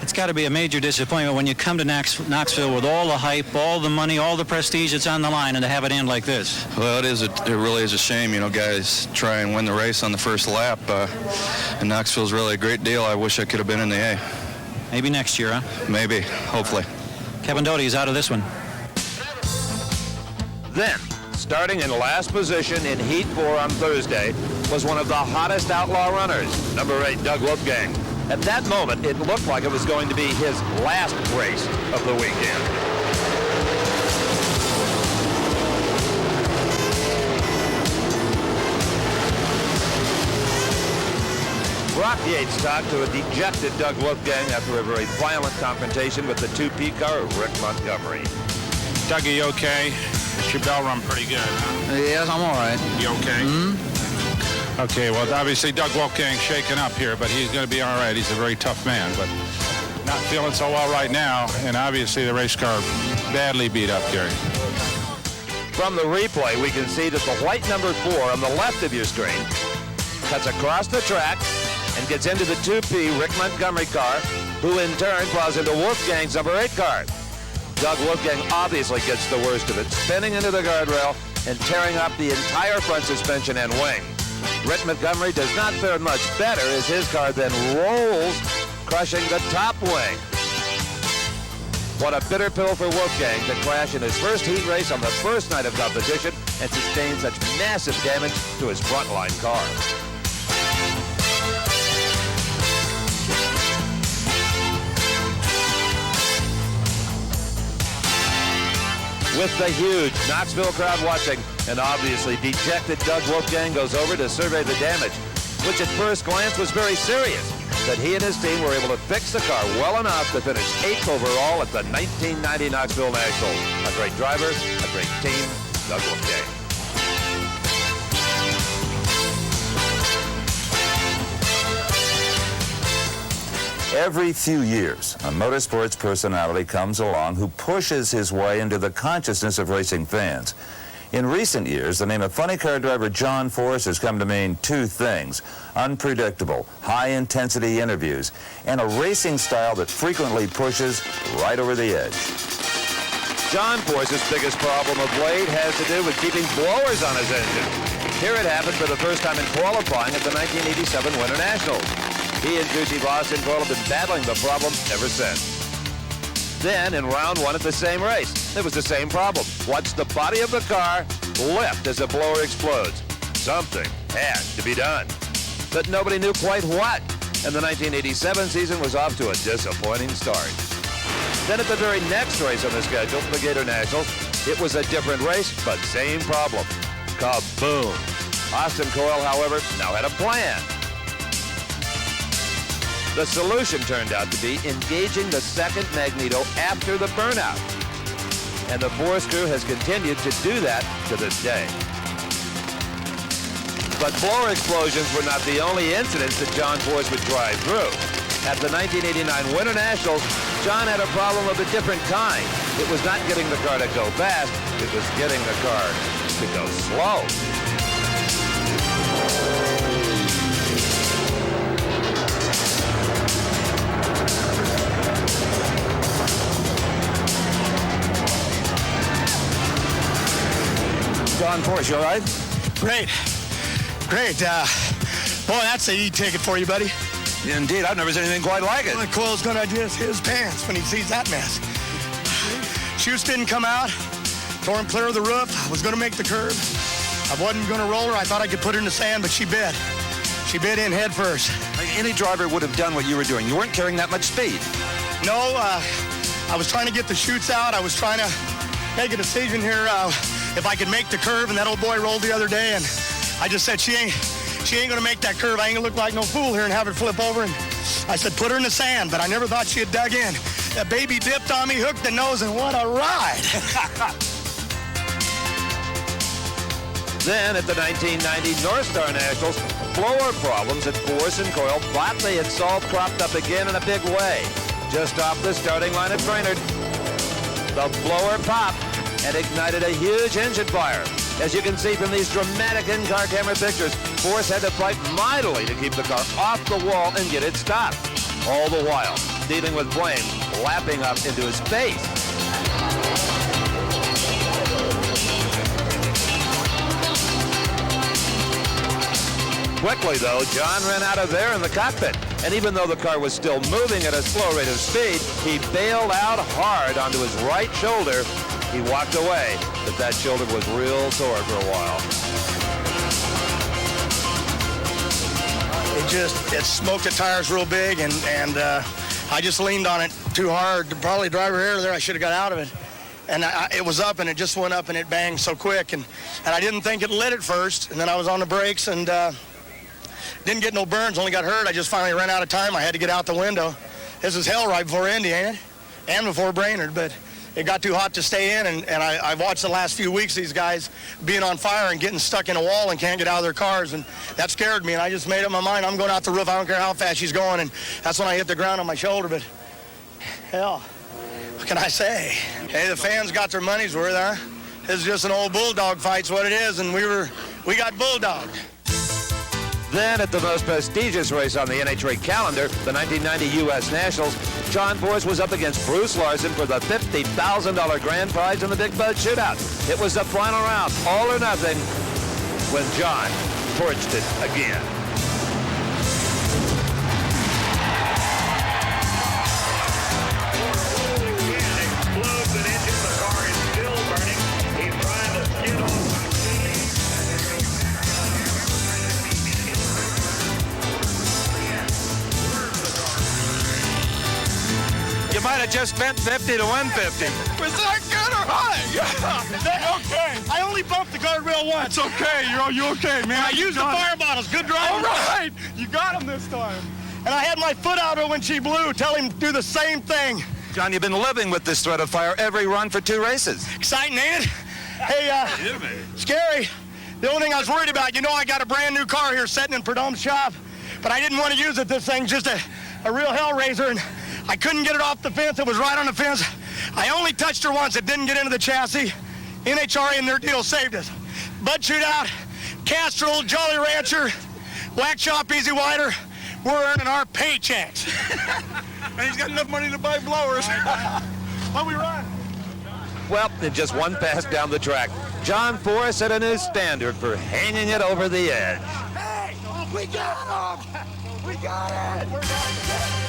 It's got to be a major disappointment when you come to Knoxville with all the hype, all the money, all the prestige that's on the line, and to have it end like this. Well, it really is a shame. You know, guys try and win the race on the first lap, and Knoxville's really a great deal. I wish I could have been in the A. Maybe next year, huh? Maybe, hopefully. Kevin Doty is out of this one. Then, starting in last position in Heat 4 on Thursday, was one of the hottest outlaw runners, number 8, Doug Wolfgang. At that moment, it looked like it was going to be his last race of the weekend. Brock Yates talked to a dejected Doug Wolfgang after a very violent confrontation with the 2P car of Rick Montgomery. Dougie, you okay? Your bell run pretty good, huh? Yes, I'm all right. You okay? Mm-hmm. Okay, well, obviously Doug Wolfgang's shaken up here, but he's going to be all right. He's a very tough man, but not feeling so well right now, and obviously the race car badly beat up, Gary. From the replay, we can see that the white number 4 on the left of your screen cuts across the track and gets into the 2P Rick Montgomery car, who in turn plows into Wolfgang's number 8 car. Doug Wolfgang obviously gets the worst of it, spinning into the guardrail and tearing up the entire front suspension and wing. Rick Montgomery does not fare much better as his car then rolls, crushing the top wing. What a bitter pill for Wolfgang to crash in his first heat race on the first night of competition and sustain such massive damage to his frontline car. With the huge Knoxville crowd watching, and obviously dejected Doug Wolfgang goes over to survey the damage, which at first glance was very serious, that he and his team were able to fix the car well enough to finish 8th overall at the 1990 Knoxville Nationals. A great driver, a great team, Doug Wolfgang. Every few years, a motorsports personality comes along who pushes his way into the consciousness of racing fans. In recent years, the name of funny car driver John Force has come to mean two things: unpredictable, high-intensity interviews, and a racing style that frequently pushes right over the edge. John Force's biggest problem of late has to do with keeping blowers on his engine. Here it happened for the first time in qualifying at the 1987 Winter Nationals. He and Juicy Boston have been battling the problem ever since. Then, in round 1 at the same race, it was the same problem. Watch the body of the car lift as the blower explodes. Something had to be done. But nobody knew quite what, and the 1987 season was off to a disappointing start. Then at the very next race on the schedule, the Gator Nationals, it was a different race, but same problem. Kaboom. Austin Coyle, however, now had a plan. The solution turned out to be engaging the second magneto after the burnout. And the Force crew has continued to do that to this day. But blower explosions were not the only incidents that John Force would drive through. At the 1989 Winter Nationals, John had a problem of a different kind. It was not getting the car to go fast, it was getting the car to go slow. John Force, you all right? Great. Great. Boy, that's an E-ticket for you, buddy. Indeed, I've never seen anything quite like it. Well, Coyle's gonna just his pants when he sees that mess. Chutes didn't come out. Tore him clear of the roof. I was gonna make the curve. I wasn't gonna roll her. I thought I could put her in the sand, but she bit. She bit in head first. Any driver would have done what you were doing. You weren't carrying that much speed. No, I was trying to get the chutes out. I was trying to make a decision here if I could make the curve, and that old boy rolled the other day, and I just said, she ain't gonna make that curve. I ain't gonna look like no fool here and have her flip over. And I said, put her in the sand, but I never thought she had dug in. That baby dipped on me, hooked the nose, and what a ride. Then at the 1990 North Star Nationals, blower problems at Force and Coyle thought they had solved cropped up again in a big way. Just off the starting line at Brainerd, the blower popped and ignited a huge engine fire. As you can see from these dramatic in-car camera pictures, Force had to fight mightily to keep the car off the wall and get it stopped. All the while, dealing with flames lapping up into his face. Quickly, though, John ran out of air in the cockpit. And even though the car was still moving at a slow rate of speed, he bailed out hard onto his right shoulder. He walked away, but that shoulder was real sore for a while. It smoked the tires real big, and I just leaned on it too hard. Probably driver error there. I should have got out of it. And it was up, and it just went up, and it banged so quick. And I didn't think it lit at first, and then I was on the brakes, and didn't get no burns, only got hurt. I just finally ran out of time. I had to get out the window. This is hell right before Indy, ain't it? And before Brainerd, but it got too hot to stay in, and I watched the last few weeks these guys being on fire and getting stuck in a wall and can't get out of their cars, and that scared me, and I just made up my mind. I'm going out the roof. I don't care how fast she's going, and that's when I hit the ground on my shoulder, but hell, what can I say? Hey, the fans got their money's worth, huh? This is just an old bulldog fight's what it is, and we got bulldog. Then at the most prestigious race on the NHRA calendar, the 1990 U.S. Nationals, John Force was up against Bruce Larson for the $50,000 grand prize in the Big Bud Shootout. It was the final round, all or nothing, when John torched it again. You might have just spent 50 to 150. Was that good or hot? Yeah. Okay. I only bumped the guardrail once. It's okay. You okay, man? I used the fire bottles. Good driving. All right. You got him this time. And I had my foot out when she blew. Tell him to do the same thing. John, you've been living with this threat of fire every run for 2 races. Exciting, ain't it? Hey, scary. The only thing I was worried about, I got a brand new car here sitting in Prudhomme's shop, but I didn't want to use it. This thing's just a real hellraiser, and I couldn't get it off the fence. It was right on the fence. I only touched her once. It didn't get into the chassis. NHRA and their deal saved us. Bud Shootout, Castrol, Jolly Rancher, Wax Shop, Easy Wider. We're earning our paychecks. And he's got enough money to buy blowers. What we run? Well, in just one pass down the track, John Force set a new standard for hanging it over the edge. Hey, we got him! We got it!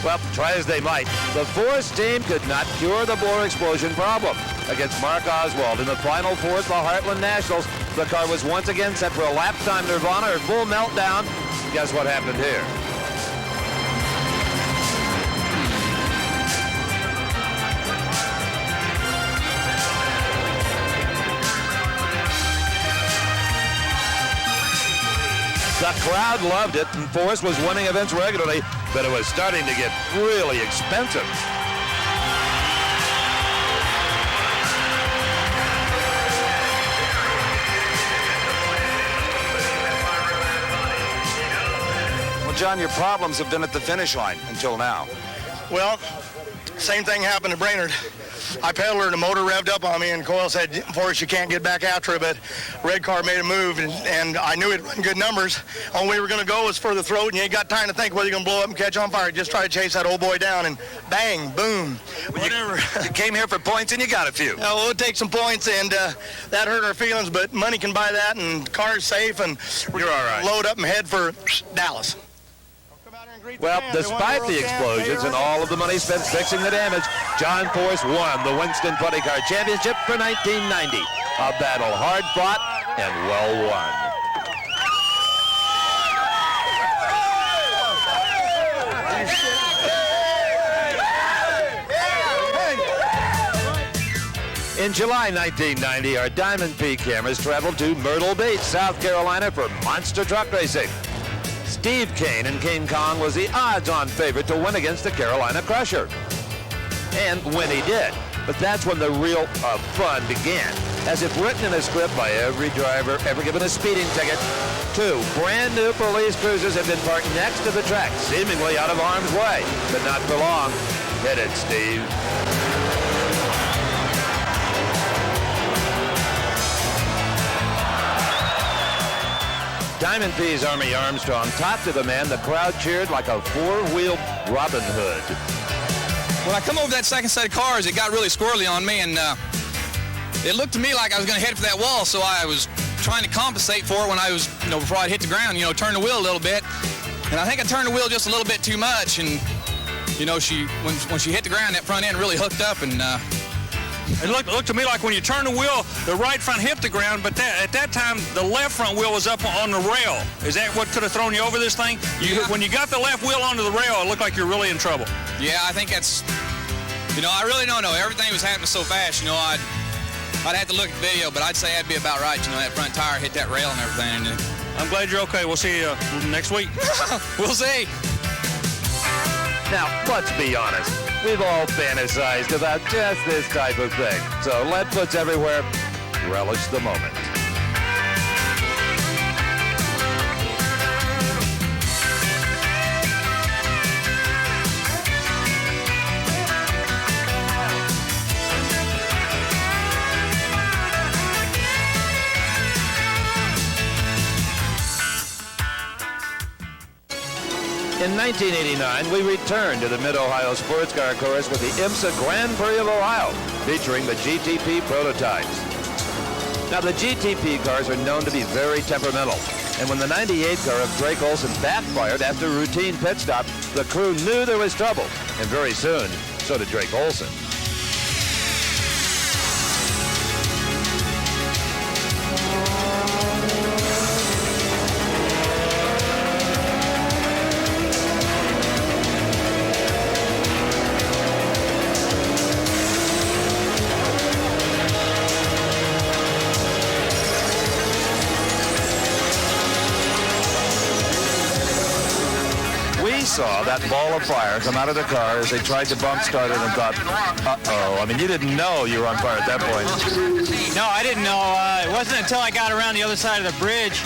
Well, try as they might, the Force team could not cure the blower explosion problem. Against Mark Oswald in the Final Four at the Heartland Nationals, the car was once again set for a lap time nirvana or full meltdown. Guess what happened here? The crowd loved it, and Force was winning events regularly, but it was starting to get really expensive. Well, John, your problems have been at the finish line until now. Well, same thing happened to Brainerd. I pedaled her and the motor revved up on me, and Coyle said, Forrest, you can't get back after her, but Red Car made a move, and I knew it'd run good numbers. Only way we were going to go was for the throat, and you ain't got time to think whether you're going to blow up and catch on fire. Just try to chase that old boy down, and bang, boom, whatever. You came here for points, and you got a few. We'll take some points, and that hurt our feelings, but money can buy that, and the car's safe, and we're You're all right. load up and head for Dallas. Well, despite the explosions and all of the money spent fixing the damage, John Force won the Winston Funny Car Championship for 1990. A battle hard fought and well won. In July 1990, our Diamond P cameras traveled to Myrtle Beach, South Carolina for monster truck racing. Steve Kane in King Kong was the odds-on favorite to win against the Carolina Crusher. And when he did. But that's when the real fun began. As if written in a script by every driver ever given a speeding ticket, 2 brand new police cruisers had been parked next to the track, seemingly out of harm's way. But not for long. Hit it, Steve. Diamond P's Army Armstrong topped to the man the crowd cheered like a 4-wheeled Robin Hood. When I come over that second set of cars, it got really squirrely on me, and it looked to me like I was going to head for that wall, so I was trying to compensate for it when I was, before I'd hit the ground, turn the wheel a little bit. And I think I turned the wheel just a little bit too much, and, when she hit the ground, that front end really hooked up, and it looked to me like when you turn the wheel, the right front hit the ground, but at that time, the left front wheel was up on the rail. Is that what could have thrown you over this thing? When you got the left wheel onto the rail, it looked like you're really in trouble. Yeah, I think that's, I really don't know. Everything was happening so fast, I'd have to look at the video, but I'd say that'd be about right. That front tire hit that rail and everything. And I'm glad you're okay. We'll see you next week. We'll see. Now, let's be honest. We've all fantasized about just this type of thing. So lead foots everywhere. Relish the moment. In 1989, we returned to the Mid-Ohio Sports Car Course with the IMSA Grand Prix of Ohio, featuring the GTP prototypes. Now, the GTP cars are known to be very temperamental, and when the 98 car of Drake Olson backfired after a routine pit stop, the crew knew there was trouble, and very soon, so did Drake Olson. Saw that ball of fire come out of the car as they tried to bump start it and thought, uh-oh. I mean, you didn't know you were on fire at that point. No, I didn't know. It wasn't until I got around the other side of the bridge.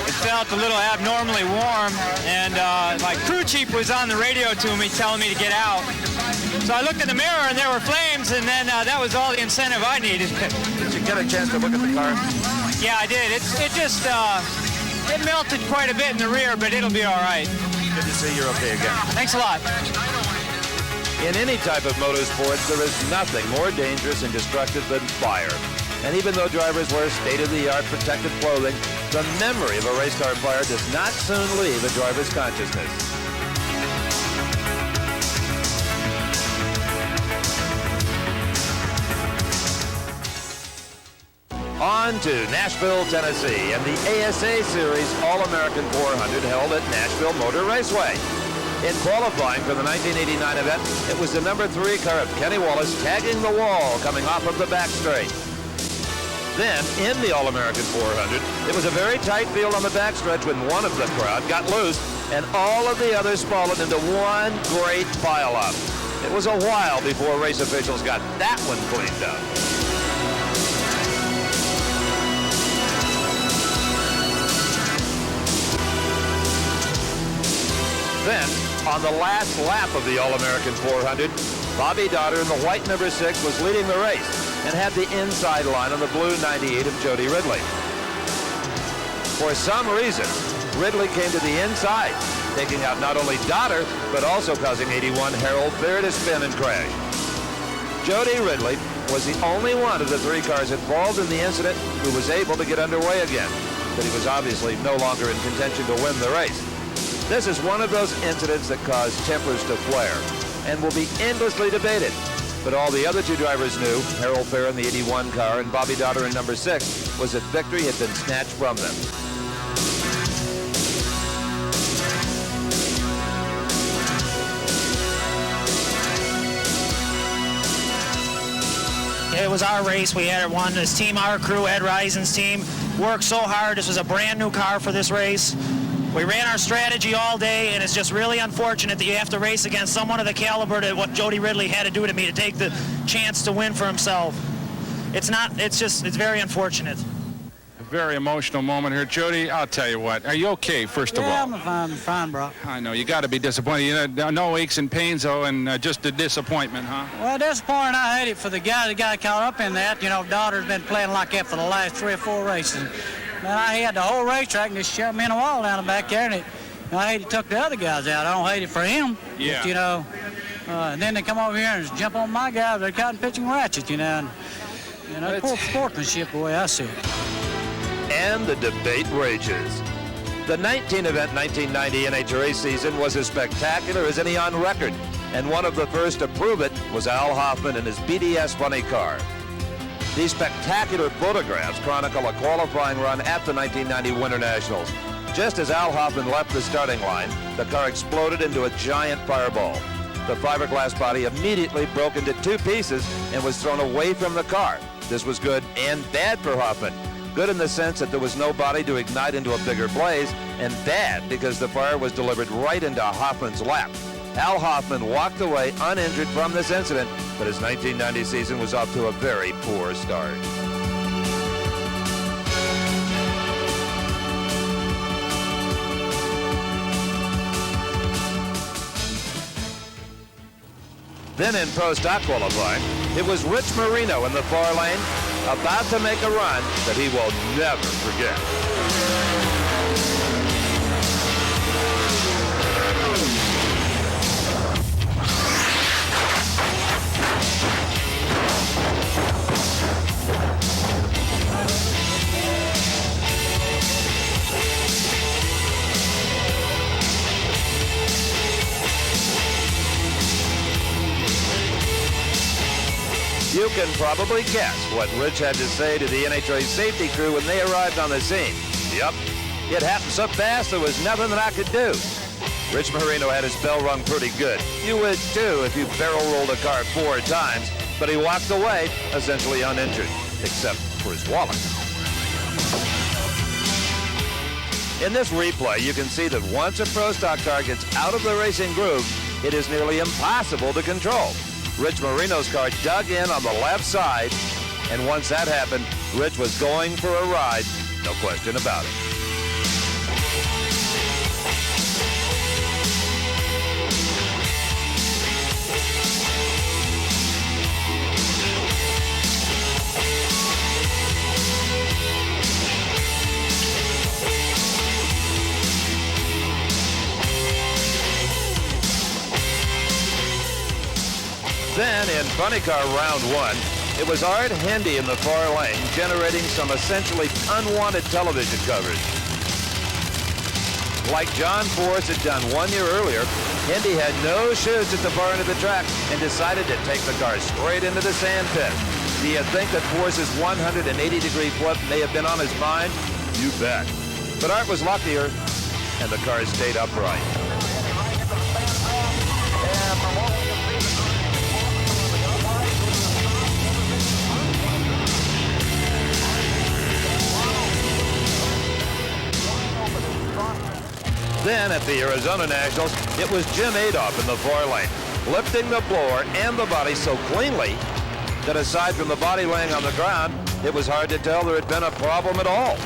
It felt a little abnormally warm, and my crew chief was on the radio to me telling me to get out. So I looked in the mirror, and there were flames, and then that was all the incentive I needed. Did you get a chance to look at the car? Yeah, I did. It melted quite a bit in the rear, but it'll be all right. Good to see you're okay again. Thanks a lot. In any type of motorsports, there is nothing more dangerous and destructive than fire. And even though drivers wear state-of-the-art protective clothing, the memory of a race car fire does not soon leave a driver's consciousness. On to Nashville, Tennessee, and the ASA Series All-American 400 held at Nashville Motor Raceway. In qualifying for the 1989 event, it was the number 3 car of Kenny Wallace tagging the wall coming off of the back straight. Then, in the All-American 400, it was a very tight field on the backstretch when one of the crowd got loose, and all of the others followed into one great pile-up. It was a while before race officials got that one cleaned up. Then, on the last lap of the All-American 400, Bobby Dotter in the white number 6 was leading the race and had the inside line on the blue 98 of Jody Ridley. For some reason, Ridley came to the inside, taking out not only Dotter, but also causing 81 Harold Fair to spin and crash. Jody Ridley was the only one of the 3 cars involved in the incident who was able to get underway again, but he was obviously no longer in contention to win the race. This is one of those incidents that cause tempers to flare and will be endlessly debated. But all the other 2 drivers knew, Harold Fair in the 81 car and Bobby Dotter in number 6, was that victory had been snatched from them. It was our race. We had it won. This team, our crew, Ed Reisen's team, worked so hard. This was a brand new car for this race. We ran our strategy all day, and it's just really unfortunate that you have to race against someone of the caliber that what Jody Ridley had to do to me to take the chance to win for himself. It's very unfortunate. A very emotional moment here. Jody, I'll tell you what. Are you okay, first of all? Yeah, I'm fine, bro. I know. You got to be disappointed. You know, no aches and pains, though, and just a disappointment, huh? Well, disappointing. I hate it for the guy that got caught up in that. You know, Dotter's been playing like that for the last 3 or 4 races. Man, I had the whole racetrack and just shoved me in a wall down the back there, and I hate it took the other guys out. I don't hate it for him. Yeah. But, you know, and then they come over here and just jump on my guys. They're cotton pitching ratchets, you know. And poor sportsmanship, the way I see it. And the debate rages. The 19-event 1990 NHRA season was as spectacular as any on record, and one of the first to prove it was Al Hoffman in his BDS funny car. These spectacular photographs chronicle a qualifying run at the 1990 Winter Nationals. Just as Al Hoffman left the starting line, the car exploded into a giant fireball. The fiberglass body immediately broke into 2 pieces and was thrown away from the car. This was good and bad for Hoffman. Good in the sense that there was no body to ignite into a bigger blaze, and bad because the fire was delivered right into Hoffman's lap. Al Hoffman walked away uninjured from this incident, but his 1990 season was off to a very poor start. Then in pro-stock qualifying, it was Rich Marino in the far lane, about to make a run that he will never forget. You can probably guess what Rich had to say to the NHRA safety crew when they arrived on the scene. Yep, it happened so fast there was nothing that I could do. Rich Marino had his bell rung pretty good. You would too if you barrel rolled a car 4 times, but he walked away essentially uninjured, except for his wallet. In this replay, you can see that once a pro stock car gets out of the racing groove, it is nearly impossible to control. Rich Marino's car dug in on the left side, and once that happened, Rich was going for a ride, no question about it. Then, in funny car round 1, it was Art Hendy in the far lane generating some essentially unwanted television coverage. Like John Force had done 1 year earlier, Hendy had no shoes at the far end of the track and decided to take the car straight into the sand pit. Do you think that Force's 180-degree flip may have been on his mind? You bet. But Art was luckier, and the car stayed upright. Then at the Arizona Nationals, it was Jim Adolph in the 4 lane, lifting the blower and the body so cleanly that aside from the body laying on the ground, it was hard to tell there had been a problem at all.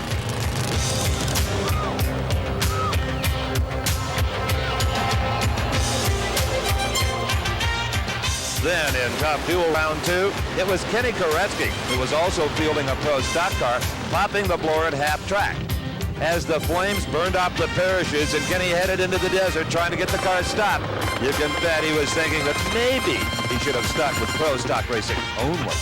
Then in Top Fuel Round 2, it was Kenny Koretsky, who was also fielding a pro stock car, popping the blower at half track. As the flames burned off the parachutes and Kenny headed into the desert trying to get the car stopped, you can bet he was thinking that maybe he should have stuck with pro stock racing only.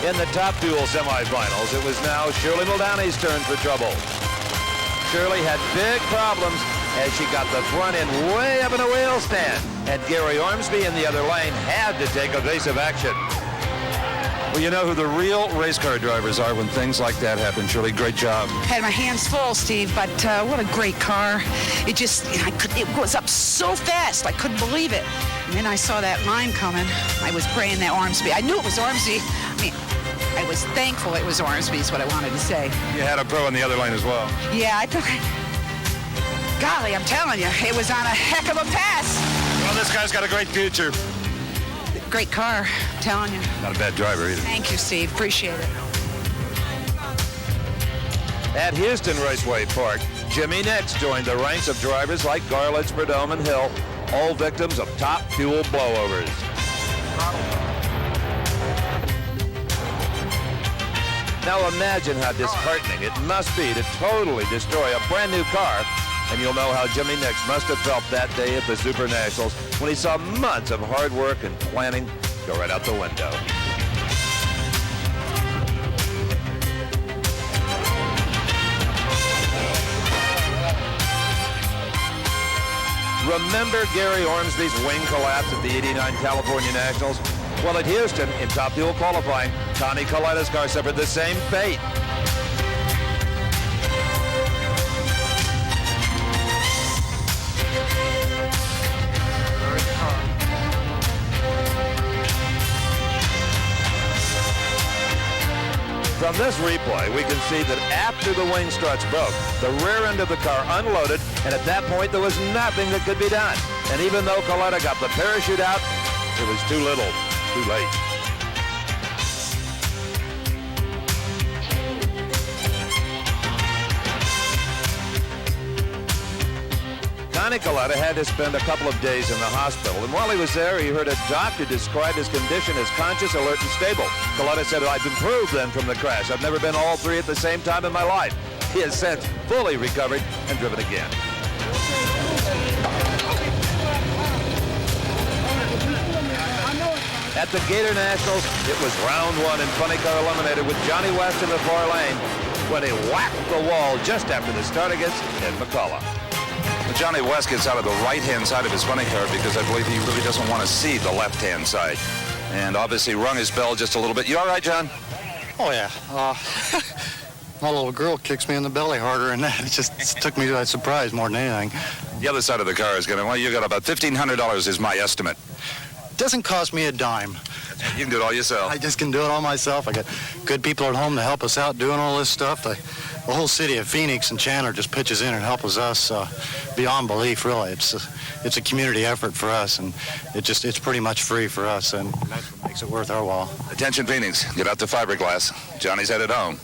In the Top Fuel semifinals, it was now Shirley Muldowney's turn for trouble. Shirley had big problems as she got the front end way up in a wheel stand, and Gary Ormsby in the other lane had to take evasive action. Well, you know who the real race car drivers are when things like that happen. Shirley, great job. Had my hands full, Steve, but what a great car. It just, it was up so fast, I couldn't believe it. And then I saw that line coming. I was praying that Ormsby. I knew it was Ormsby. I mean, I was thankful it was Ormsby is what I wanted to say. You had a pro in the other lane as well. Yeah, I thought, golly, I'm telling you, it was on a heck of a pass. Well, this guy's got a great future. Great car, I'm telling you. Not a bad driver either. Thank you, Steve. Appreciate it. At Houston Raceway Park, Jimmy Nix joined the ranks of drivers like Garlitz, Prudhomme, and Hill, all victims of Top Fuel blowovers. Now imagine how disheartening it must be to totally destroy a brand new car, and you'll know how Jimmy Nix must have felt that day at the Super Nationals when he saw months of hard work and planning go right out the window. Remember Gary Ormsby's wing collapse at the '89 California Nationals? Well, at Houston, in Top Fuel qualifying, Connie Coletta's car suffered the same fate. From this replay, we can see that after the wing struts broke, the rear end of the car unloaded, and at that point, there was nothing that could be done. And even though Coletta got the parachute out, it was too little, too late. Connie Coletta had to spend a couple of days in the hospital, and while he was there, he heard a doctor describe his condition as conscious, alert, and stable. Coletta said, "I've improved then from the crash. I've never been all three at the same time in my life." He has since fully recovered and driven again. At the Gator Nationals, it was round one and Funny Car Eliminated with Johnny West in the far lane when he whacked the wall just after the start against Ed McCullough. Johnny West gets out of the right-hand side of his funny car because I believe he really doesn't want to see the left-hand side. And obviously rung his bell just a little bit. You all right, John? Oh, yeah. My little girl kicks me in the belly harder, and that just took me by surprise more than anything. The other side of the car is going to, well, you got about $1,500 is my estimate. Doesn't cost me a dime. You can do it all yourself. I just can do it all myself. I got good people at home to help us out doing all this stuff. The whole city of Phoenix and Chandler just pitches in and helps us beyond belief, really. It's a community effort for us, and it's pretty much free for us, and that's what makes it worth our while. Attention, Phoenix. Get out the fiberglass. Johnny's headed home.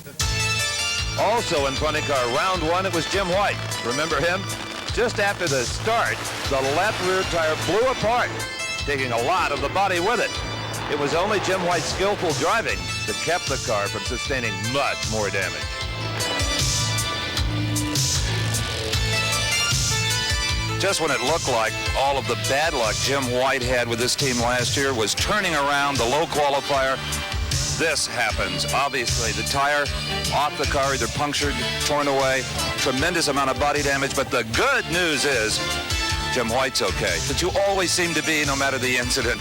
Also in Funny Car round one, it was Jim White. Remember him? Just after the start, the left rear tire blew apart, taking a lot of the body with it. It was only Jim White's skillful driving that kept the car from sustaining much more damage. Just when it looked like all of the bad luck Jim White had with this team last year was turning around the low qualifier, this happens. Obviously, the tire off the car, either punctured, torn away, tremendous amount of body damage, but the good news is Jim White's okay, but you always seem to be no matter the incident.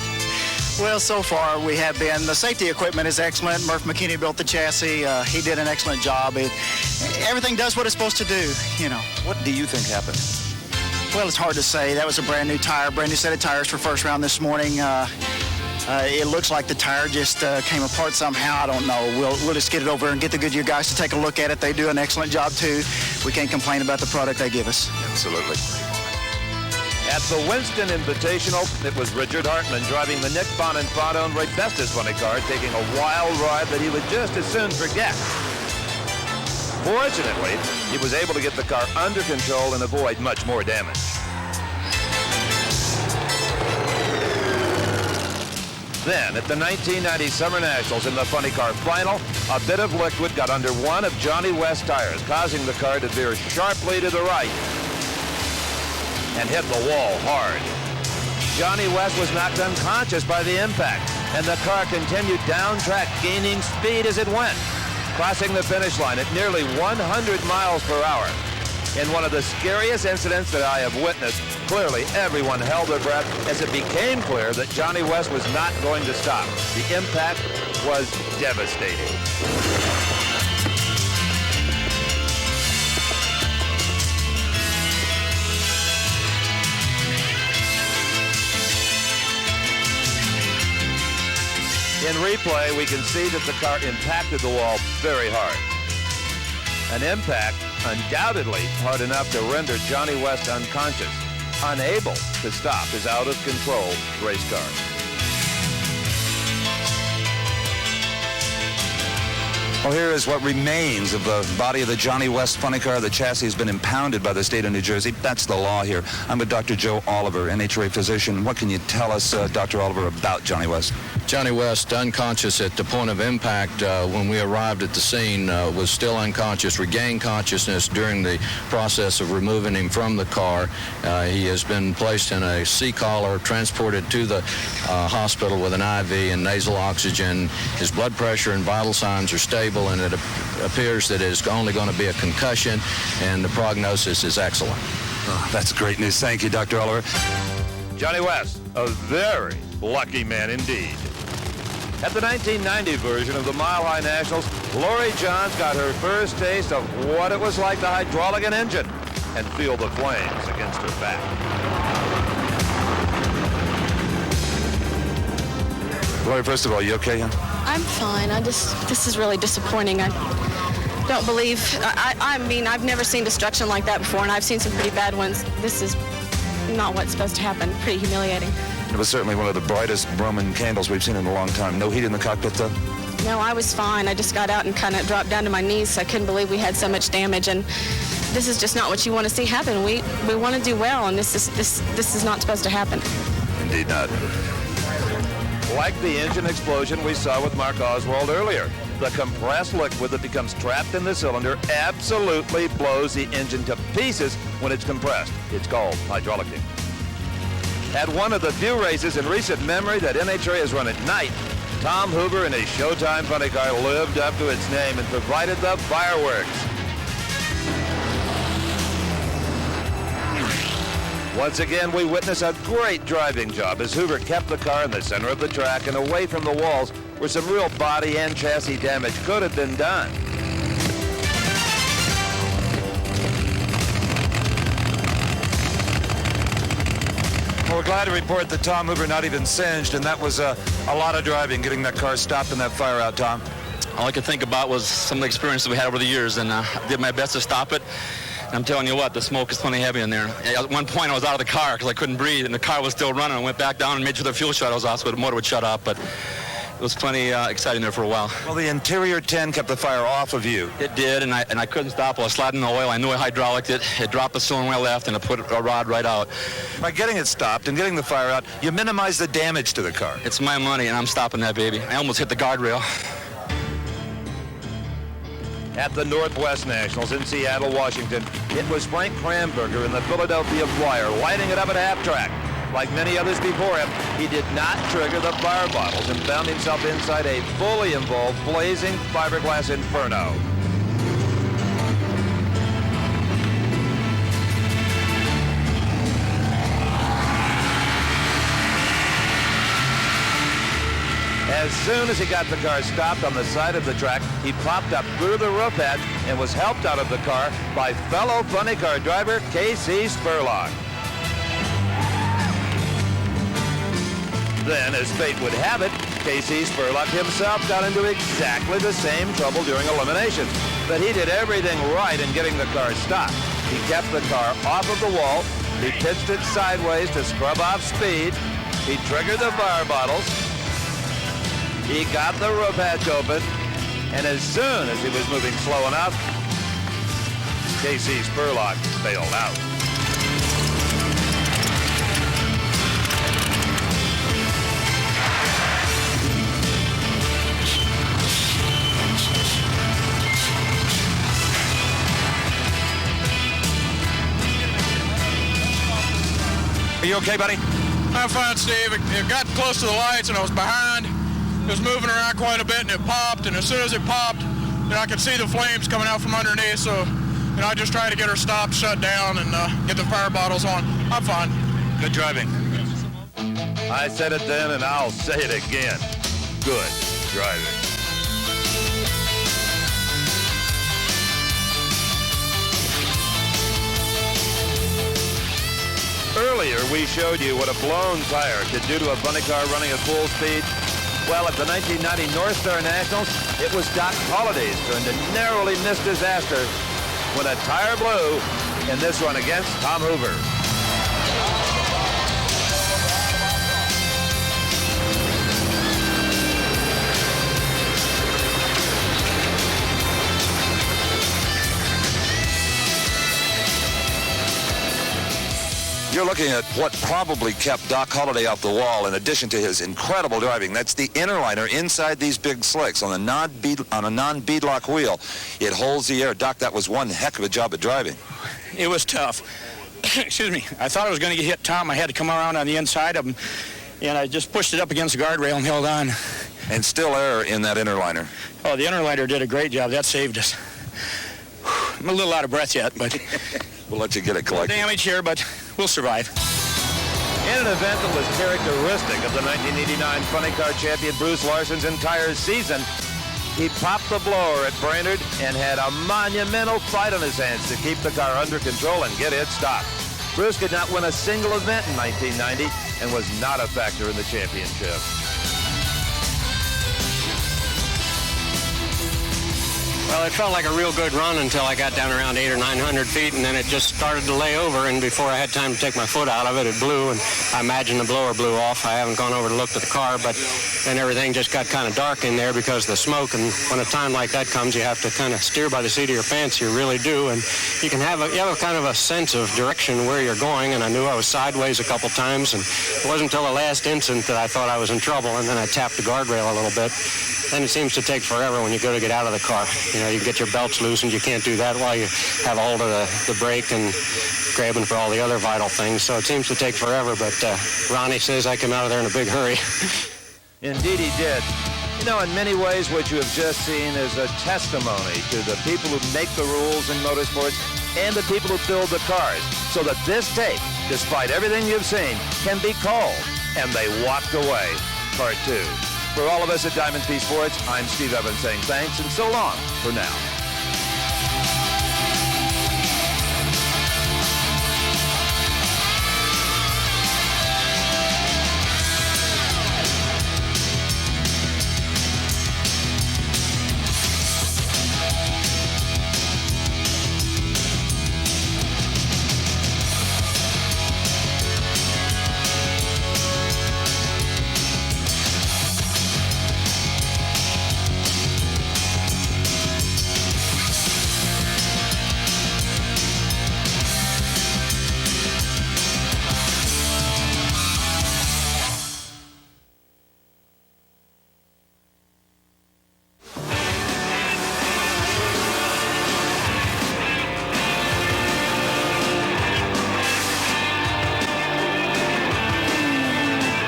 Well, so far we have been. The safety equipment is excellent. Murph McKinney built the chassis. He did an excellent job. Everything does what it's supposed to do, you know. What do you think happened? Well, it's hard to say. That was a brand new tire, brand new set of tires for first round this morning. It looks like the tire just came apart somehow. I don't know. We'll just get it over and get the Goodyear guys to take a look at it. They do an excellent job too. We can't complain about the product they give us. Absolutely. At the Winston Invitational, it was Richard Hartman driving the Nick Bonenfant Ray Bestis funny car, taking a wild ride that he would just as soon forget. Fortunately, he was able to get the car under control and avoid much more damage. Then, at the 1990 Summer Nationals in the funny car final, a bit of liquid got under one of Johnny West's tires, causing the car to veer sharply to the right and hit the wall hard. Johnny West was knocked unconscious by the impact, and the car continued down track, gaining speed as it went, crossing the finish line at nearly 100 miles per hour. In one of the scariest incidents that I have witnessed, clearly everyone held their breath as it became clear that Johnny West was not going to stop. The impact was devastating. In replay, we can see that the car impacted the wall very hard. An impact undoubtedly hard enough to render Johnny West unconscious, unable to stop his out-of-control race car. Well, here is what remains of the body of the Johnny West funny car. The chassis has been impounded by the state of New Jersey. That's the law here. I'm with Dr. Joe Oliver, NHRA physician. What can you tell us, Dr. Oliver, about Johnny West? Johnny West, unconscious at the point of impact when we arrived at the scene, was still unconscious, regained consciousness during the process of removing him from the car. He has been placed in a C-collar, transported to the hospital with an IV and nasal oxygen. His blood pressure and vital signs are stable, and it appears that it's only going to be a concussion, and the prognosis is excellent. Oh, that's great news. Thank you, Dr. Oliver. Johnny West, a very lucky man indeed. At the 1990 version of the Mile High Nationals, Lori Johns got her first taste of what it was like to hydraulic an engine and feel the flames against her back. Lori, first of all, you okay? I'm fine. This is really disappointing. I don't believe, I mean, I've never seen destruction like that before, and I've seen some pretty bad ones. This is not what's supposed to happen. Pretty humiliating. It was certainly one of the brightest Roman candles we've seen in a long time. No heat in the cockpit, though? No, I was fine. I just got out and kind of dropped down to my knees. I couldn't believe we had so much damage, and this is just not what you want to see happen. We want to do well, and this is not supposed to happen. Indeed not. Like the engine explosion we saw with Mark Oswald earlier, the compressed liquid that becomes trapped in the cylinder absolutely blows the engine to pieces when it's compressed. It's called hydraulicking. At one of the few races in recent memory that NHRA has run at night, Tom Hoover in his Showtime funny car lived up to its name and provided the fireworks. Once again, we witness a great driving job as Hoover kept the car in the center of the track and away from the walls where some real body and chassis damage could have been done. Well, we're glad to report that Tom Hoover not even singed, and that was a lot of driving, getting that car stopped and that fire out, Tom. All I could think about was some of the experiences we had over the years, and I did my best to stop it. And I'm telling you what, the smoke is plenty heavy in there. At one point, I was out of the car because I couldn't breathe, and the car was still running. I went back down and made sure the fuel shut was off so the motor would shut off, but it was plenty exciting there for a while. Well, the interior tin kept the fire off of you. It did, and I couldn't stop. I was sliding the oil. I knew I hydraulicked it. It dropped the cylinder when I left, and it put a rod right out. By getting it stopped and getting the fire out, you minimize the damage to the car. It's my money, and I'm stopping that baby. I almost hit the guardrail. At the Northwest Nationals in Seattle, Washington, it was Frank Kramberger in the Philadelphia Flyer lighting it up at half track. Like many others before him, he did not trigger the fire bottles and found himself inside a fully involved blazing fiberglass inferno. As soon as he got the car stopped on the side of the track, he popped up through the roof hatch and was helped out of the car by fellow funny car driver Casey Spurlock. Then, as fate would have it, Casey Spurlock himself got into exactly the same trouble during elimination. But he did everything right in getting the car stopped. He kept the car off of the wall. He pitched it sideways to scrub off speed. He triggered the fire bottles. He got the roof hatch open. And as soon as he was moving slow enough, Casey Spurlock bailed out. Are you okay, buddy? I'm fine, Steve. It got close to the lights and I was behind. It was moving around quite a bit and it popped, and as soon as it popped, I could see the flames coming out from underneath, so I just tried to get her stopped, shut down, and get the fire bottles on. I'm fine. Good driving. I said it then and I'll say it again. Good driving. Earlier, we showed you what a blown tire could do to a funny car running at full speed. Well, at the 1990 North Star Nationals, it was Doc Holliday's turn to narrowly miss disaster when a tire blew in this run against Tom Hoover. You're looking at what probably kept Doc Holliday off the wall in addition to his incredible driving. That's the inner liner inside these big slicks on a non-beadlock wheel. It holds the air. Doc, that was one heck of a job at driving. It was tough. Excuse me. I thought I was going to get hit, Tom. I had to come around on the inside of him, and I just pushed it up against the guardrail and held on. And still air in that inner liner. Oh, the inner liner did a great job. That saved us. I'm a little out of breath yet, but... We'll let you get it collected. Damage here, but we'll survive. In an event that was characteristic of the 1989 Funny Car champion Bruce Larson's entire season, he popped the blower at Brainerd and had a monumental fight on his hands to keep the car under control and get it stopped. Bruce could not win a single event in 1990 and was not a factor in the championship. Well, it felt like a real good run until I got down around 800 or 900 feet, and then it just started to lay over, and before I had time to take my foot out of it, it blew, and I imagine the blower blew off. I haven't gone over to look at the car, but then everything just got kind of dark in there because of the smoke, and when a time like that comes, you have to kind of steer by the seat of your pants. You really do, and you have a kind of a sense of direction where you're going, and I knew I was sideways a couple times, and it wasn't until the last instant that I thought I was in trouble, and then I tapped the guardrail a little bit. Then it seems to take forever when you go to get out of the car. You get your belts loosened. You can't do that while you have a hold of the brake and grabbing for all the other vital things. So it seems to take forever, but Ronnie says I came out of there in a big hurry. Indeed he did. In many ways what you have just seen is a testimony to the people who make the rules in motorsports and the people who build the cars, so that this tape, despite everything you've seen, can be called, and they walked away. Part 2. For all of us at Diamond P Sports, I'm Steve Evans saying thanks and so long for now.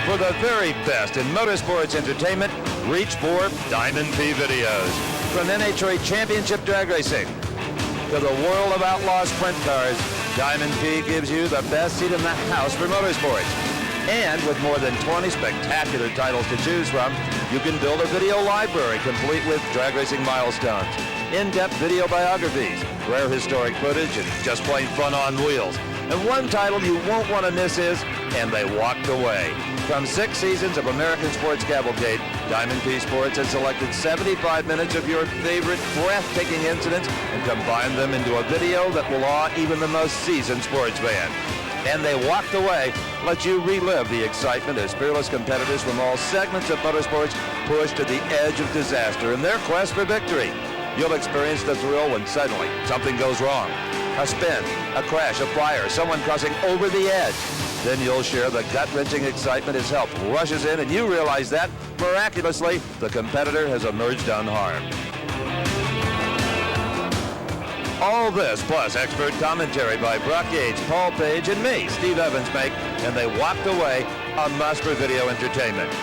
For the very best in motorsports entertainment, reach for Diamond P Videos. From NHRA Championship Drag Racing to the world of outlaw sprint cars, Diamond P gives you the best seat in the house for motorsports. And with more than 20 spectacular titles to choose from, you can build a video library complete with drag racing milestones, in-depth video biographies, rare historic footage, and just plain fun on wheels. And one title you won't want to miss is and they walked away. From 6 seasons of American Sports Cavalcade, Diamond P Sports has selected 75 minutes of your favorite breathtaking incidents and combined them into a video that will awe even the most seasoned sports fan. And they walked away, let you relive the excitement as fearless competitors from all segments of motorsports push to the edge of disaster in their quest for victory. You'll experience the thrill when suddenly something goes wrong. A spin, a crash, a fire, someone crossing over the edge. Then you'll share the gut-wrenching excitement as help rushes in and you realize that, miraculously, the competitor has emerged unharmed. All this plus expert commentary by Brock Yates, Paul Page, and me, Steve Evans, make, and they walked away a must for video entertainment.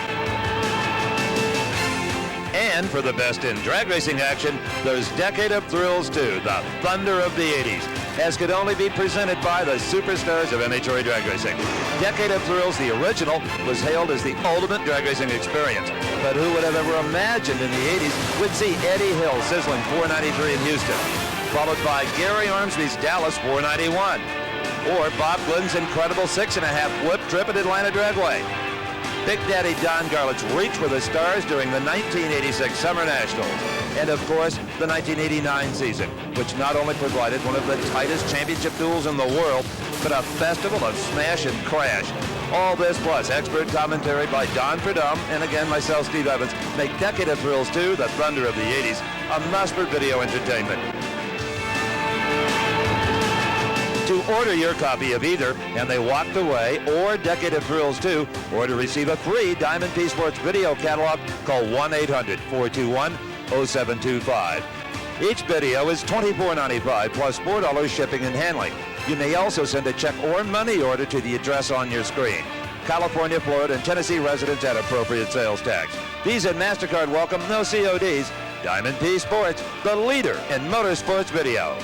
And for the best in drag racing action, there's Decade of Thrills 2, the thunder of the 80s, as could only be presented by the superstars of NHRA drag racing. Decade of Thrills, the original, was hailed as the ultimate drag racing experience. But who would have ever imagined in the 80s we'd see Eddie Hill sizzling 493 in Houston, followed by Gary Ormsby's Dallas 491, or Bob Glynn's incredible 6.5 whip trip at Atlanta Dragway. Big Daddy Don Garlett's reach for the stars during the 1986 Summer Nationals, and of course, the 1989 season, which not only provided one of the tightest championship duels in the world, but a festival of smash and crash. All this plus expert commentary by Don Prudhomme, and again myself, Steve Evans, make Decade of Thrills 2, the thunder of the 80s, a must for video entertainment. To order your copy of either And They Walked Away or Decade of Thrills 2, or to receive a free Diamond P Sports video catalog, call 1-800-421-0725. Each video is $24.95 plus $4 shipping and handling. You may also send a check or money order to the address on your screen. California, Florida, and Tennessee residents at appropriate sales tax. Visa and MasterCard welcome, no CODs. Diamond P Sports, the leader in motorsports video.